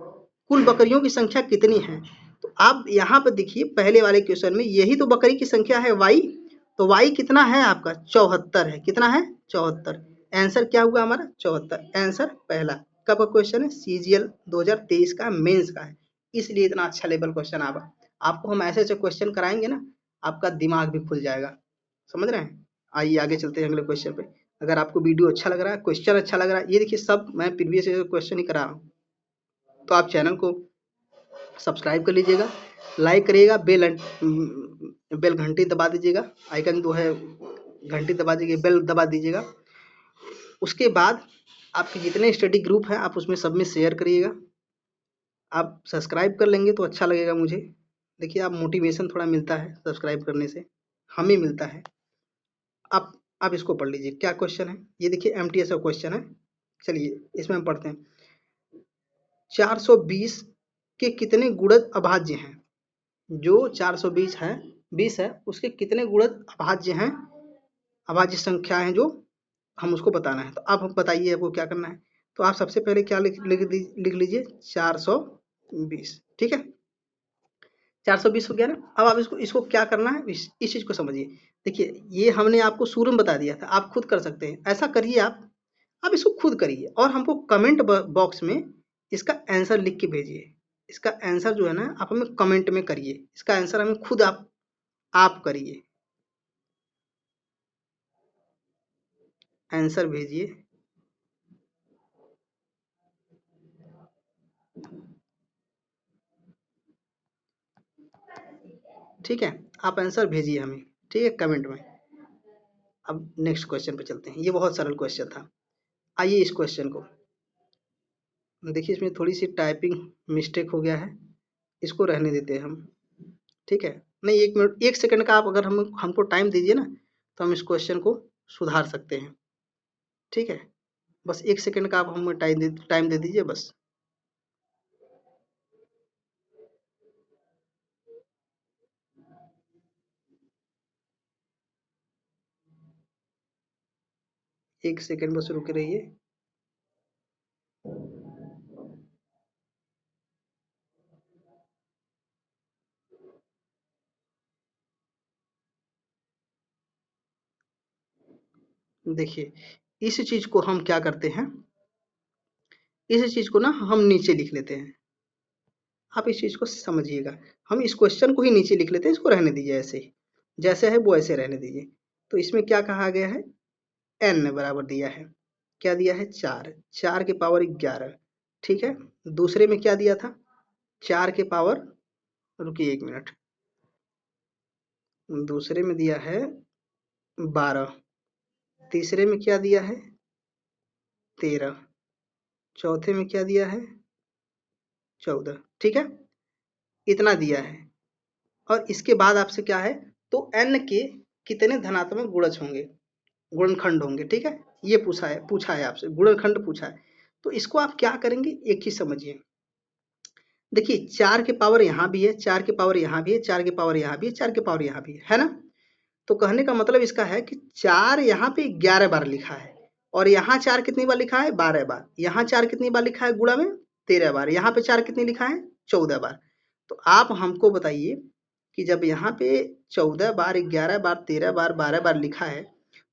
कुल बकरियों की संख्या कितनी है। तो आप यहाँ पर देखिए पहले वाले क्वेश्चन में यही तो बकरी की संख्या है y। तो y कितना है आपका? 74 है। कितना है? 74। आंसर क्या हुआ हमारा? 74। आंसर पहला। कब का क्वेश्चन है? CGL 2023 का, मेंस का है, इसलिए इतना अच्छा लेवल क्वेश्चन आपको हम ऐसे ऐसे क्वेश्चन कराएंगे ना, आपका दिमाग भी खुल जाएगा, समझ रहे हैं। आइए आगे चलते हैं अगले क्वेश्चन पे। अगर आपको वीडियो अच्छा लग रहा है, क्वेश्चन अच्छा लग रहा है, ये देखिए सब मैं प्रीवियस क्वेश्चन ही करा रहा हूँ, तो आप चैनल को सब्सक्राइब कर लीजिएगा, लाइक करिएगा, बेल घंटी दबा दीजिएगा, आइकन जो है घंटी दबा दीजिए, बेल दबा दीजिएगा। उसके बाद आपके जितने स्टडी ग्रुप हैं आप उसमें सब में शेयर करिएगा। आप सब्सक्राइब कर लेंगे तो अच्छा लगेगा मुझे। देखिए आप मोटिवेशन थोड़ा मिलता है सब्सक्राइब करने से, हमें मिलता है। आप इसको पढ़ लीजिए क्या क्वेश्चन है। ये देखिए MTS का क्वेश्चन है, चलिए इसमें हम पढ़ते हैं। 420 के कितने गुणज अभाज्य हैं? जो 420 है, 20 है, उसके कितने गुणज अभाज्य हैं, अभाज्य संख्या है जो हम उसको बताना है। तो अब हम बताइए आपको क्या करना है। तो आप सबसे पहले क्या लिख लीजिए 420, ठीक है, 420 हो गया ना। अब आप इसको क्या करना है, इस चीज को समझिए। देखिए ये हमने आपको शुरू में बता दिया था, आप खुद कर सकते हैं। ऐसा करिए आप इसको खुद करिए और हमको कमेंट बॉक्स में इसका आंसर लिख के भेजिए। इसका आंसर जो है ना आप हमें कमेंट में करिए, इसका आंसर हमें खुद आप करिए, आंसर भेजिए। ठीक है, आप आंसर भेजिए हमें, ठीक है, कमेंट में। अब नेक्स्ट क्वेश्चन पे चलते हैं, ये बहुत सरल क्वेश्चन था। आइए इस क्वेश्चन को देखिए, इसमें थोड़ी सी टाइपिंग मिस्टेक हो गया है, इसको रहने देते हैं हम, ठीक है। नहीं, 1 मिनट 1 सेकंड का आप अगर हमको टाइम दीजिए ना, तो हम इस क्वेश्चन को सुधार सकते हैं, ठीक है। बस 1 सेकंड का आप हमें टाइम दे दीजिए बस। एक सेकंड बस रुके रहिए। देखिए, इस चीज को हम क्या करते हैं, इस चीज को ना हम नीचे लिख लेते हैं। आप इस चीज को समझिएगा, हम इस क्वेश्चन को ही नीचे लिख लेते हैं, इसको रहने दीजिए ऐसे ही, जैसे है वो ऐसे रहने दीजिए। तो इसमें क्या कहा गया है, n बराबर दिया है, क्या दिया है, 4, 4 के पावर 11, ठीक है। दूसरे में क्या दिया था, 4 के पावर, रुकिए 1 मिनट, दूसरे में दिया है 12, तीसरे में क्या दिया है, 13, चौथे में क्या दिया है, 14, ठीक है, इतना दिया है। और इसके बाद आपसे क्या है, तो n के कितने धनात्मक गुणज होंगे, गुणनखंड होंगे, ठीक है। ये पूछा है आपसे, गुणनखंड पूछा है। तो इसको आप क्या करेंगे, एक चीज समझिए। देखिए, 4 के पावर यहाँ भी है, 4 के पावर यहाँ भी है, 4 के पावर यहाँ भी है, 4 के पावर यहाँ भी है ना। तो कहने का मतलब इसका है कि 4 यहाँ पे 11 बार लिखा है, और यहाँ 4 कितनी बार लिखा है, 12 बार। यहाँ 4 कितनी बार लिखा है, गुणा में 13 बार। यहाँ पे 4 कितनी लिखा है, 14 बार। तो आप हमको बताइए कि जब यहाँ पे 14 बार, 11 बार, 13 बार, 12 बार लिखा है,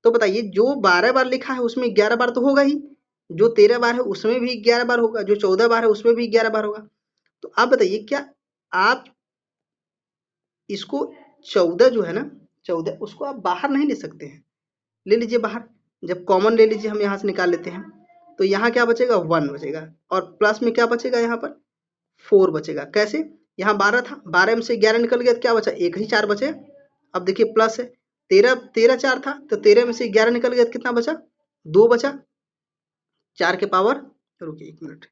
तो बताइए जो 12 बार लिखा है उसमें 11 बार तो होगा ही, जो 13 बार है उसमें भी 11 बार होगा, जो 14 बार है उसमें भी 11 बार होगा। तो आप बताइए, क्या आप इसको 14 जो है ना, 14 उसको आप बाहर नहीं ले सकते हैं, ले लीजिए बाहर। जब कॉमन ले लीजिए, हम यहाँ से निकाल लेते हैं, तो यहाँ क्या बचेगा, 1 बचेगा, और प्लस में क्या बचेगा, यहाँ पर 4 बचेगा। कैसे, यहाँ 12 था, 12 में से 11 निकल गया तो क्या बचा, एक ही 4 बचे। अब देखिए प्लस है, 13 4 था, तो 13 में से 11 निकल गया तो कितना बचा, 2 बचा। 4 के पावर, रुकिए 1 मिनट,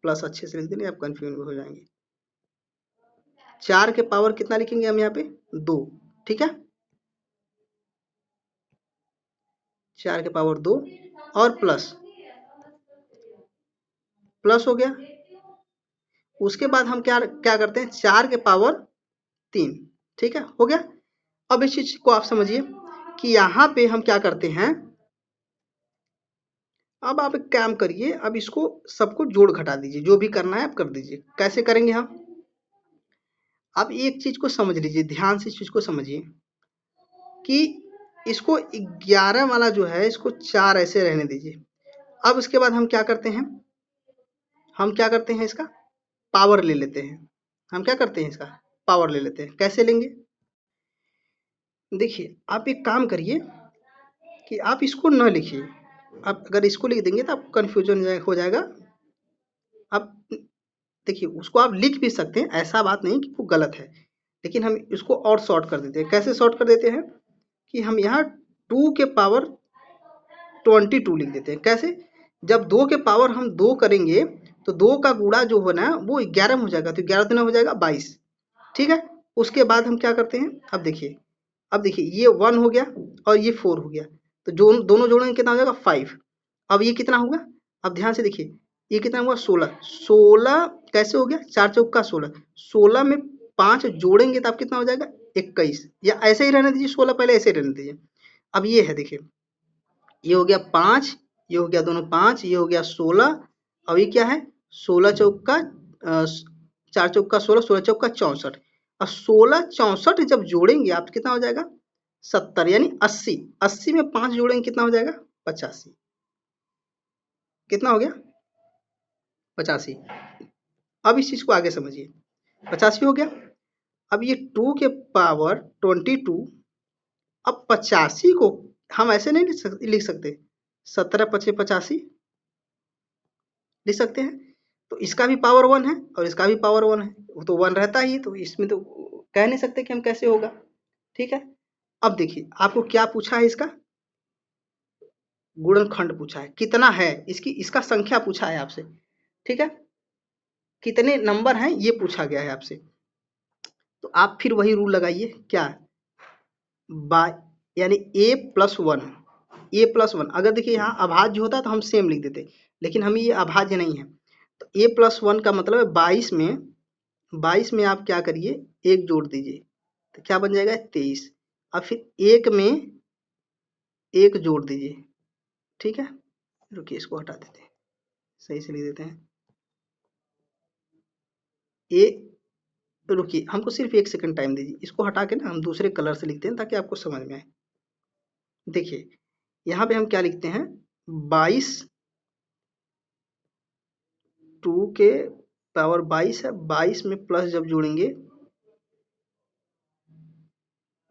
प्लस अच्छे से लिख देंगे, आप कंफ्यूज हो जाएंगे। 4 के पावर कितना लिखेंगे हम यहाँ पे, 2, ठीक है। 4 के पावर 2 और प्लस प्लस हो गया। उसके बाद हम क्या क्या करते हैं, 4 के पावर 3, ठीक है, हो गया। अब इस चीज को आप समझिए कि यहाँ पे हम क्या करते हैं, अब आप एक काम करिए, अब इसको सबको जोड़ घटा दीजिए, जो भी करना है आप कर दीजिए। कैसे करेंगे हम, आप एक चीज को समझ लीजिए, ध्यान से इस चीज को समझिए कि इसको 11 वाला जो है, इसको 4 ऐसे रहने दीजिए। अब उसके बाद हम क्या करते हैं, हम क्या करते हैं, इसका पावर ले लेते हैं। हम क्या करते हैं, इसका पावर ले लेते हैं। कैसे लेंगे, देखिए आप एक काम करिए कि आप इसको न लिखिए, आप अगर इसको लिख देंगे तो आपको कन्फ्यूजन हो जाएगा। आप देखिए, उसको आप लिख भी सकते हैं, ऐसा बात नहीं कि वो गलत है, लेकिन हम इसको और शॉर्ट कर देते हैं। कैसे शॉर्ट कर देते हैं कि हम यहाँ 2 के पावर 22 लिख देते हैं। कैसे, जब 2 के पावर हम 2 करेंगे तो 2 का गुणा जो हो ना वो 11 में हो जाएगा, तो 11 दुना हो जाएगा 22, ठीक है। उसके बाद हम क्या करते हैं, अब देखिए ये 1 हो गया और ये 4 हो गया, तो जो दोनों जोड़ेंगे कितना हो जाएगा, 5। अब ये कितना होगा, अब ध्यान से देखिए, ये कितना हुआ, 16, 16 कैसे हो गया, 4 चौका 16, 16 में 5 जोड़ेंगे तो अब कितना हो जाएगा, 21, या ऐसे ही रहने दीजिए, 16 पहले ऐसे ही रहने दीजिए। अब ये है, देखिए ये हो गया 5, ये हो गया दोनों 5, ये हो गया 16, अब ये क्या है, 16 चौका 4 चौका 16, 16 चौका 64, और 16 64 जब जोड़ेंगे आप कितना हो जाएगा, 70, यानी 80, 80 में 5 जोड़ेंगे कितना हो जाएगा, 85, कितना हो गया, 85। अब इस चीज को आगे समझिए, 85 हो गया। अब ये 2 के पावर 22, अब 85 को हम ऐसे नहीं लिख सकते 17 पचे 85 लिख सकते हैं। तो इसका भी पावर 1 है और इसका भी पावर 1 है, वो तो 1 रहता ही है, तो इसमें तो कह नहीं सकते कि हम कैसे होगा। ठीक है, अब देखिए आपको क्या पूछा है, इसका गुणनखंड पूछा है, कितना है इसका संख्या पूछा है आपसे। ठीक है, कितने नंबर हैं ये पूछा गया है आपसे। तो आप फिर वही रूल लगाइए, क्या बाय यानी a+1, अगर देखिए यहाँ अभाज्य होता तो हम सेम लिख देते, लेकिन हमें ये अभाज्य नहीं है। तो a+1 का मतलब है 22 में आप क्या करिए, एक जोड़ दीजिए, तो क्या बन जाएगा 23। अब फिर एक में एक जोड़ दीजिए। ठीक है, रुकिए इसको हटा देते हैं, सही से लिख देते हैं। रुकिए, हमको सिर्फ 1 सेकंड टाइम दीजिए, इसको हटा के ना हम दूसरे कलर से लिखते हैं ताकि आपको समझ में आए। देखिए यहाँ पे हम क्या लिखते हैं, 22, 2 के पावर 22 है, 22 में प्लस जब जोड़ेंगे,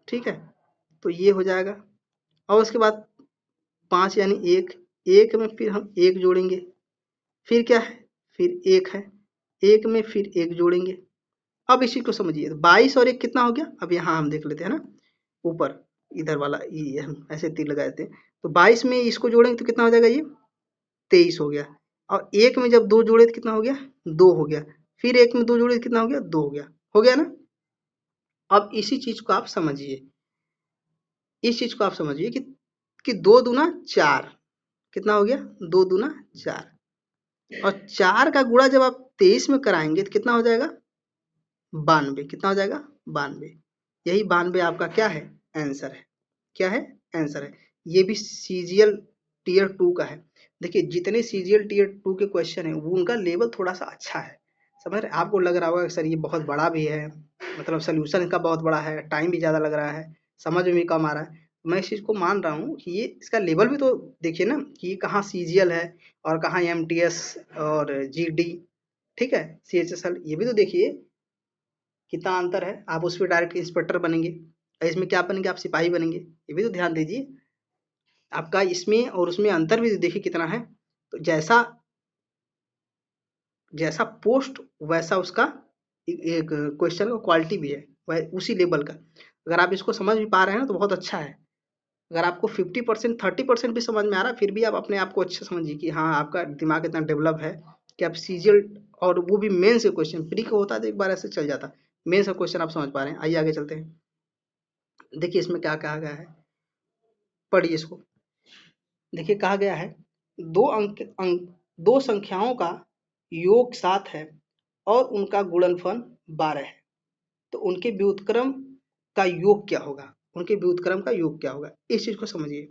ठीक है, तो ये हो जाएगा। और उसके बाद 5 यानी 1 में फिर हम 1 जोड़ेंगे, फिर क्या है, फिर 1 है, 1 में फिर 1 जोड़ेंगे। अब इसी को समझिए, 22 और 1 कितना हो गया, अब यहाँ हम देख लेते हैं ना, ऊपर इधर वाला ये हम ऐसे तीर लगा देते हैं, तो 22 में इसको जोड़ेंगे तो कितना हो जाएगा, ये 23 हो गया। और 1 में जब 2 जोड़े तो कितना हो गया, 2 हो गया। फिर 1 में 2 जोड़े तो कितना हो गया, 2 हो गया ना। अब इसी चीज को आप समझिए, इस चीज को आप समझिए कि 2 दूना 4, कितना हो गया, 2 दूना 4, और 4 का गुणा जब आप 23 में कराएंगे तो कितना हो जाएगा, 92। कितना हो जाएगा, 92। यही 92 आपका क्या है, आंसर है। क्या है, आंसर है। ये भी सीजीएल टीयर 2 का है। देखिए जितने सीजीएल टीयर 2 के क्वेश्चन है वो उनका लेवल थोड़ा सा अच्छा है, समझ रहे। आपको लग रहा होगा सर ये बहुत बड़ा भी है, मतलब सोल्यूशन इसका बहुत बड़ा है, टाइम भी ज़्यादा लग रहा है, समझ में भी कम आ रहा है। मैं इस चीज़ को मान रहा हूँ कि ये इसका लेवल भी तो देखिए ना, कि ये कहाँ सीजीएल है और कहाँ एमटीएस और जीडी, ठीक है, सीएचएसएल, ये भी तो देखिए कितना अंतर है। आप उस पर डायरेक्ट इंस्पेक्टर बनेंगे और इसमें क्या बनेंगे, आप सिपाही बनेंगे, ये भी तो ध्यान दीजिए। आपका इसमें और उसमें अंतर भी देखिए कितना है। तो जैसा जैसा पोस्ट वैसा उसका एक क्वेश्चन का क्वालिटी भी है, वह उसी लेवल का। अगर आप इसको समझ भी पा रहे हैं ना तो बहुत अच्छा है। अगर आपको 50% 30% भी समझ में आ रहा है फिर भी आप अपने आप को अच्छा समझिए कि हाँ आपका दिमाग इतना डेवलप है कि आप सीजीएल, और वो भी मेन से क्वेश्चन, प्री का होता है तो एक बार ऐसे चल जाता, मेन से क्वेश्चन आप समझ पा रहे हैं। आइए आगे चलते हैं, देखिए इसमें क्या कहा गया है, पढ़िए इसको। देखिए कहा गया है दो संख्याओं का योग 7 है और उनका गुणनफल 12 है, तो उनके व्युत्क्रम का योग क्या होगा, उनके व्युत्क्रम का योग क्या होगा, इस चीज को समझिए।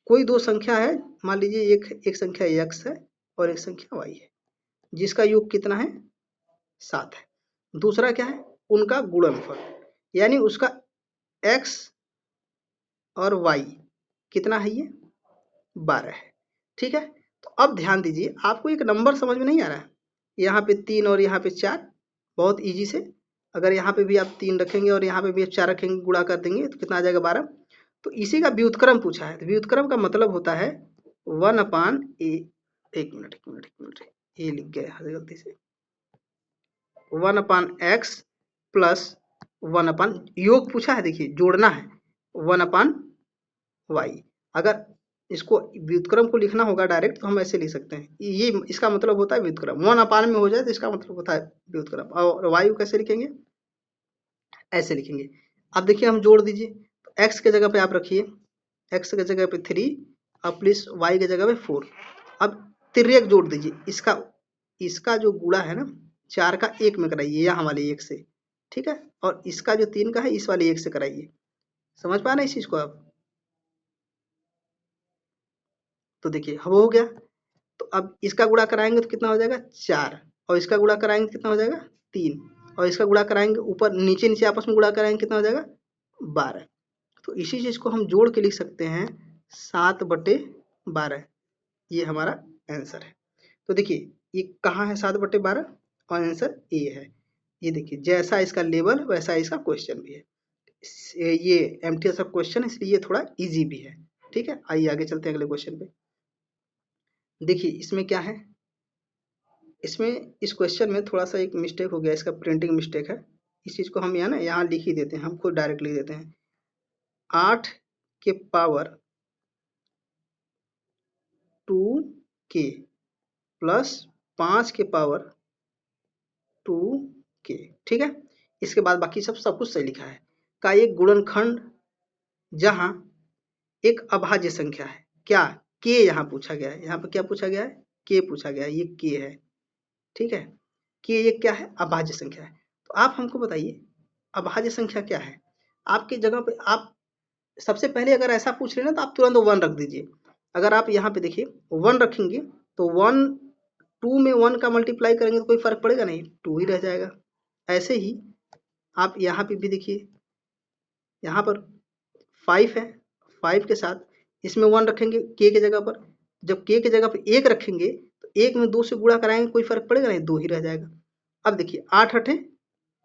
कोई दो संख्या है, मान लीजिए एक संख्या x है और एक संख्या y है, जिसका योग कितना है, 7 है। दूसरा क्या है, उनका गुणनफल, यानी उसका x और y कितना है, ये 12 है। ठीक है, तो अब ध्यान दीजिए, आपको एक नंबर समझ में नहीं आ रहा है, यहाँ पे 3 और यहाँ पे 4, बहुत इजी से अगर यहाँ पे भी आप 3 रखेंगे और यहाँ पे भी आप 4 रखेंगे, गुणा कर देंगे तो कितना आ जाएगा, 12। तो इसी का व्युत्क्रम पूछा है, तो व्युत्क्रम का मतलब होता है 1/a, एक मिनट ये लिख गया गलती से, 1/x प्लस 1/, योग पूछा है, देखिए जोड़ना है 1/y। अगर इसको व्युत्क्रम को लिखना होगा डायरेक्ट तो हम ऐसे लिख सकते हैं, ये इसका मतलब होता है व्युत्क्रम, 1/, में हो जाए तो इसका मतलब होता है व्युत्क्रम। और y को कैसे लिखेंगे, ऐसे लिखेंगे। अब देखिए हम जोड़ दीजिए, तो x के जगह पे आप रखिए, x के जगह पे 3 और प्लस y के जगह पे 4। अब तिर्यक जोड़ दीजिए, इसका जो गुणा है ना 4 का 1 में कराइए, यहाँ वाले 1 से, ठीक है, और इसका जो 3 का है इस वाले 1 से कराइए। समझ पा रहे हैं इस चीज को आप, तो देखिए अब हो गया। तो अब इसका गुणा कराएंगे तो कितना हो जाएगा, 4, और इसका गुणा कराएंगे तो कितना हो जाएगा, 3, और इसका गुणा कराएंगे ऊपर नीचे नीचे आपस में गुणा कराएंगे कितना हो जाएगा, 12। तो इसी चीज को हम जोड़ के लिख सकते हैं 7/12, ये हमारा आंसर है। तो देखिए ये कहाँ है 7/12, और आंसर ए है। ये देखिए जैसा इसका लेवल वैसा इसका क्वेश्चन भी है। ये एमटीएस का क्वेश्चन इसलिए ये थोड़ा इजी भी है। ठीक है, आइए आगे चलते हैं अगले क्वेश्चन पे। देखिए इसमें क्या है, इसमें इस क्वेश्चन में थोड़ा सा एक मिस्टेक हो गया, इसका प्रिंटिंग मिस्टेक है। इस चीज़ को हम यहाँ ना यहाँ लिख ही देते हैं, हम खुद डायरेक्ट लिख देते हैं 8 के पावर 2k प्लस 5 के पावर 2k। ठीक है, इसके बाद बाकी सब कुछ सही लिखा है। का एक गुणनखंड जहां एक अभाज्य संख्या है, क्या k यहाँ पूछा गया है, यहाँ पे क्या पूछा गया है, k पूछा गया है, ये k है। ठीक है, k ये क्या है, अभाज्य संख्या है। तो आप हमको बताइए अभाज्य संख्या क्या है। आपकी जगह पे आप सबसे पहले अगर ऐसा पूछ रहे ना तो आप तुरंत 1 रख दीजिए। अगर आप यहाँ पे देखिए 1 रखेंगे तो 1 2 में 1 का मल्टीप्लाई करेंगे तो कोई फर्क पड़ेगा नहीं, 2 ही रह जाएगा। ऐसे ही आप यहाँ पे भी देखिए, यहाँ पर 5 है, 5 के साथ इसमें 1 रखेंगे k के जगह पर। जब k के जगह पर 1 रखेंगे तो 1 में 2 से गुणा कराएंगे कोई फर्क पड़ेगा नहीं, 2 ही रह जाएगा। अब देखिए 8 8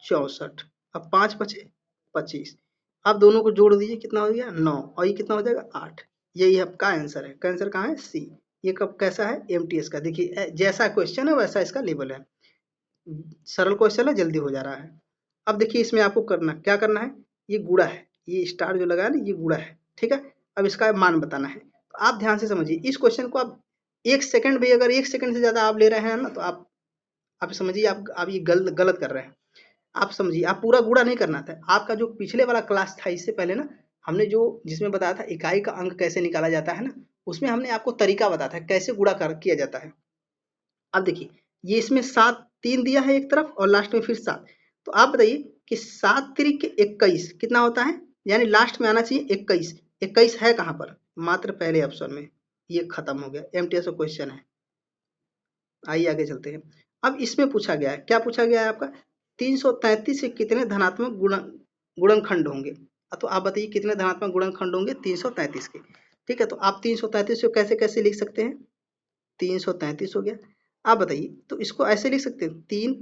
64, अब 5 बचे 25। आप दोनों को जोड़ दीजिए, कितना हो गया 9, और ये कितना हो जाएगा 8। यही आपका आंसर है। आंसर कहाँ है, सी। ये कब कैसा है, एमटीएस का। देखिए जैसा क्वेश्चन है वैसा इसका लेवल है, सरल क्वेश्चन है, जल्दी हो जा रहा है। अब देखिए इसमें आपको करना क्या करना है, ये गुणा है, ये स्टार जो लगा है ना ये गुणा है। ठीक है, अब इसका मान बताना है। तो आप ध्यान से समझिए इस क्वेश्चन को। आप 1 सेकंड भी, अगर 1 सेकंड से ज्यादा आप ले रहे हैं ना तो आप समझिए आप ये गलत कर रहे हैं। आप समझिए, आप पूरा गुणा नहीं करना था। आपका जो पिछले वाला क्लास था इससे पहले ना, हमने जो जिसमें बताया था इकाई का अंक कैसे निकाला जाता है ना, उसमें हमने आपको तरीका बताया था कैसे गुणा किया जाता है। अब देखिए ये इसमें 7 3 दिया है एक तरफ और लास्ट में फिर 7। तो आप बताइए कि 7 तिरिक 21 कितना होता है, यानी लास्ट में आना चाहिए 21। 21 है कहाँ पर, मात्र पहले ऑप्शन में। ये खत्म हो गया, एमटीएस का क्वेश्चन है। आइए आगे चलते हैं। अब इसमें पूछा गया है, क्या पूछा गया है आपका, 333 से कितने धनात्मक गुणनखंड होंगे। तो आप बताइए कितने धनात्मक गुणनखंड होंगे 333 के। ठीक है, तो आप 333 को कैसे कैसे लिख सकते हैं, 333 हो गया। आप बताइए, तो इसको ऐसे लिख सकते हैं 3।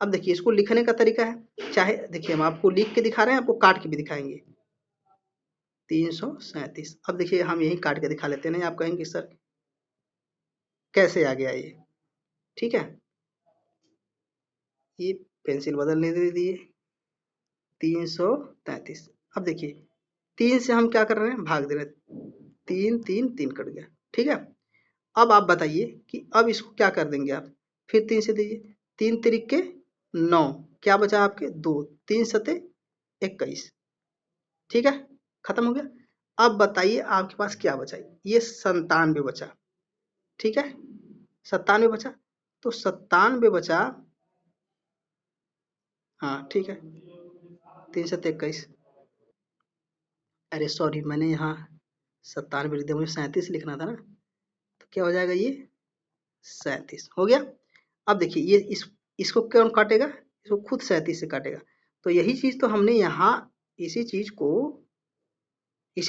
अब देखिए इसको लिखने का तरीका है, चाहे देखिए हम आपको लिख के दिखा रहे हैं, आपको काट के भी दिखाएंगे। 337, अब देखिए हम यही काट के दिखा लेते हैं, नहीं आप कहेंगे सर कैसे आ गया ये। ठीक है, ये पेंसिल बदलने दे दिए, 333। अब देखिए 3 से हम क्या कर रहे हैं, भाग दे रहे हैं, 3 3 3 कट गया। ठीक है, अब आप बताइए कि अब इसको क्या कर देंगे आप, फिर 3 से दीजिए, 3 तिरिक के 9, क्या बचा आपके 2, 3 सते 21। ठीक है, खत्म हो गया। अब बताइए आपके पास क्या बचा, ये 97 बचा। ठीक है, 97 बचा, तो 97 बचा, हाँ ठीक है, 3 सते 21। अरे सॉरी, मैंने यहाँ 97 लिख दिया, मुझे 37 लिखना था ना। तो क्या हो जाएगा, ये 37 हो गया। अब देखिए ये इसको कौन काटेगा, इसको खुद 37 से काटेगा। तो यही चीज तो हमने यहाँ, इसी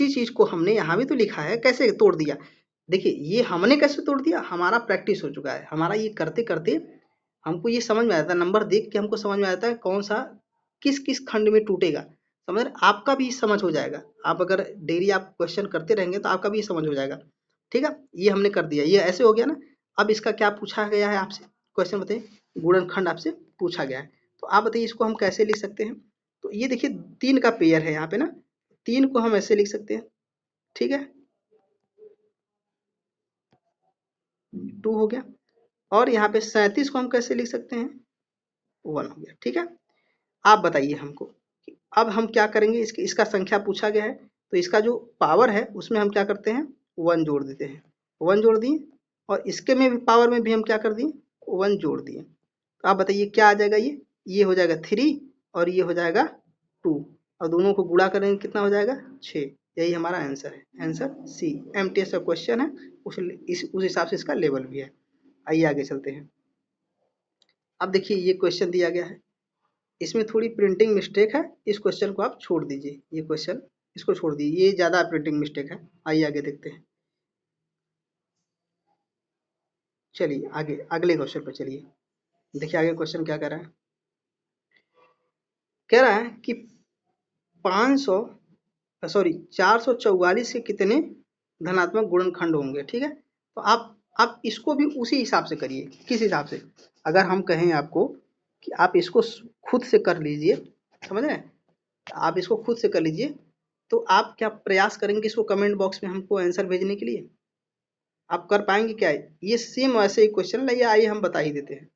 चीज को हमने यहाँ भी तो लिखा है, कैसे तोड़ दिया। देखिए ये हमने कैसे तोड़ दिया, हमारा प्रैक्टिस हो चुका है, हमारा ये करते करते हमको ये समझ में आता है, नंबर देख के हमको समझ में आता है कौन सा किस किस खंड में टूटेगा। समझ रहे, आपका भी समझ हो जाएगा। आप अगर डेली आप क्वेश्चन करते रहेंगे तो आपका भी समझ हो जाएगा। ठीक है, ये हमने कर दिया, ये ऐसे हो गया ना। अब इसका क्या पूछा गया है आपसे, क्वेश्चन बताइए, गुणनखंड आपसे पूछा गया है। तो आप बताइए इसको हम कैसे लिख सकते हैं। तो ये देखिए 3 का पेयर है यहाँ पे ना, 3 को हम ऐसे लिख सकते हैं। ठीक है, 2 हो गया। और यहाँ पे 37 को हम कैसे लिख सकते हैं, 1 हो गया। ठीक है, आप बताइए हमको कि अब हम क्या करेंगे, इसका संख्या पूछा गया है तो इसका जो पावर है उसमें हम क्या करते हैं, 1 जोड़ देते हैं। 1 जोड़ दिए, और इसके में भी पावर में भी हम क्या कर दिए, 1 जोड़ दिए। तो आप बताइए क्या आ जाएगा, ये हो जाएगा 3 और ये हो जाएगा 2, और दोनों को गुणा करेंगे कितना हो जाएगा 6। यही हमारा आंसर है, आंसर सी। एमटीएस का क्वेश्चन है, उस हिसाब से इसका लेवल भी है। आइए आगे चलते हैं। अब देखिए ये क्वेश्चन दिया गया है, इसमें थोड़ी प्रिंटिंग मिस्टेक है, इस क्वेश्चन को आप छोड़ दीजिए, ये क्वेश्चन इसको छोड़ दीजिए, ये ज़्यादा प्रिंटिंग मिस्टेक है। आइए आगे देखते हैं। चलिए आगे अगले क्वेश्चन पर चलिए। देखिए आगे क्वेश्चन क्या कह रहा है, कह रहा है कि 444 के कितने धनात्मक गुणनखंड होंगे। ठीक है, तो आप इसको भी उसी हिसाब से करिए। किस हिसाब से? अगर हम कहें आपको कि आप इसको खुद से कर लीजिए, समझ रहे हैं, आप इसको खुद से कर लीजिए, तो आप क्या प्रयास करेंगे इसको कमेंट बॉक्स में हमको आंसर भेजने के लिए? आप कर पाएंगे क्या? ये सेम ऐसे ही क्वेश्चन लाइए, आइए हम बता ही देते हैं।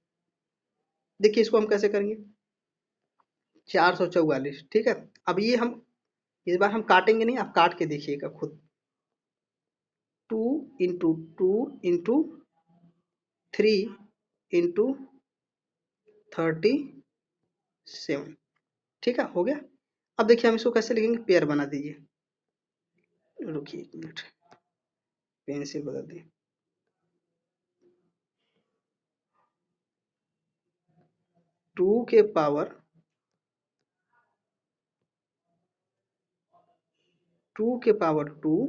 देखिए इसको हम कैसे करेंगे, 444। ठीक है, अब ये हम इस बार हम काटेंगे नहीं, आप काट के देखिएगा खुद। 2 × 2 × 3 × 37। ठीक है, हो गया। अब देखिए हम इसको कैसे लिखेंगे, पेयर बना दीजिए। रुकिए 1 मिनट, पेंसिल बदल दी। 2 के पावर 2 के पावर 2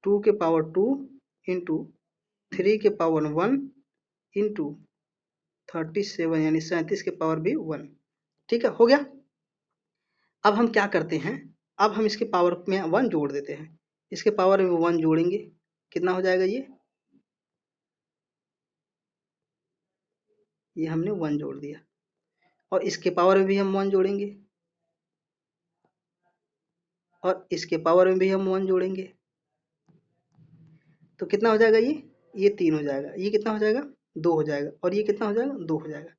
2 के पावर 2 इंटू 3 के पावर 1 इंटू 37 यानी 37 के पावर भी 1। ठीक है, हो गया। अब हम क्या करते हैं, अब हम इसके पावर में 1 जोड़ देते हैं, इसके पावर में 1 जोड़ेंगे, कितना हो जाएगा ये हमने 1 जोड़ दिया, और इसके पावर में भी हम 1 जोड़ेंगे, और इसके पावर में भी हम 1 जोड़ेंगे, तो कितना हो जाएगा ये 3 हो जाएगा, ये कितना हो जाएगा 2 हो जाएगा, और ये कितना हो जाएगा 2 हो जाएगा।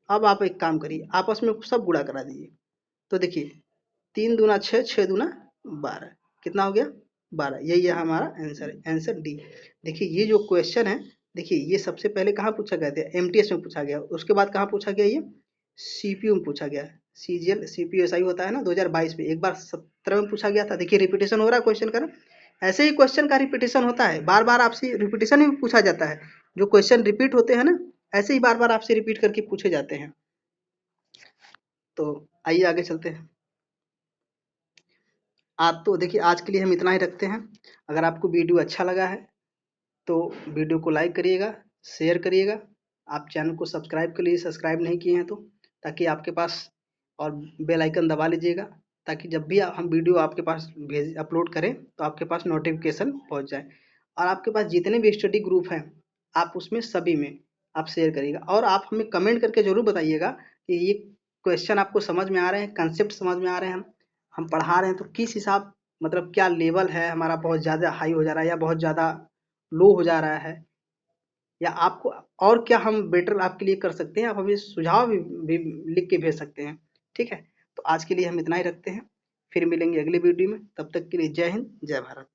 अब आप एक काम करिए, आपस में सब गुणा करा दीजिए। तो देखिए 3 दूना 6, 6 दूना 12, कितना हो गया 12। यही है हमारा आंसर, आंसर डी। देखिए ये जो क्वेश्चन है, देखिए ये सबसे पहले कहाँ पूछा गया था, एमटीएस में पूछा गया, उसके बाद कहाँ पूछा गया, ये सीपीयू में पूछा गया। सीजीएल सीपीयू एसआई होता है ना 2022 में, एक बार 17 में पूछा गया था। देखिए रिपीटेशन हो रहा है क्वेश्चन का ना, ऐसे ही क्वेश्चन का रिपीटेशन होता है, बार बार आपसे रिपीटेशन ही पूछा जाता है। जो क्वेश्चन रिपीट होते हैं ना, ऐसे ही बार बार आपसे रिपीट करके पूछे जाते हैं। तो आइए आगे चलते हैं। आज तो देखिए आज के लिए हम इतना ही रखते हैं। अगर आपको वीडियो अच्छा लगा है तो वीडियो को लाइक करिएगा, शेयर करिएगा। आप चैनल को सब्सक्राइब के लिए सब्सक्राइब नहीं किए हैं तो, ताकि आपके पास, और बेल आइकन दबा लीजिएगा, ताकि जब भी हम वीडियो आपके पास भेज अपलोड करें तो आपके पास नोटिफिकेशन पहुंच जाए। और आपके पास जितने भी स्टडी ग्रुप हैं, आप उसमें सभी में आप शेयर करिएगा, और आप हमें कमेंट करके ज़रूर बताइएगा कि ये क्वेश्चन आपको समझ में आ रहे हैं, कंसेप्ट समझ में आ रहे हैं, हम पढ़ा रहे हैं तो किस हिसाब, मतलब क्या लेवल है हमारा, बहुत ज़्यादा हाई हो जा रहा है या बहुत ज़्यादा लो हो जा रहा है, या आपको और क्या हम बेटर आपके लिए कर सकते हैं। आप हमें सुझाव भी लिख के भेज सकते हैं। ठीक है, तो आज के लिए हम इतना ही रखते हैं, फिर मिलेंगे अगले वीडियो में। तब तक के लिए जय हिंद, जय भारत।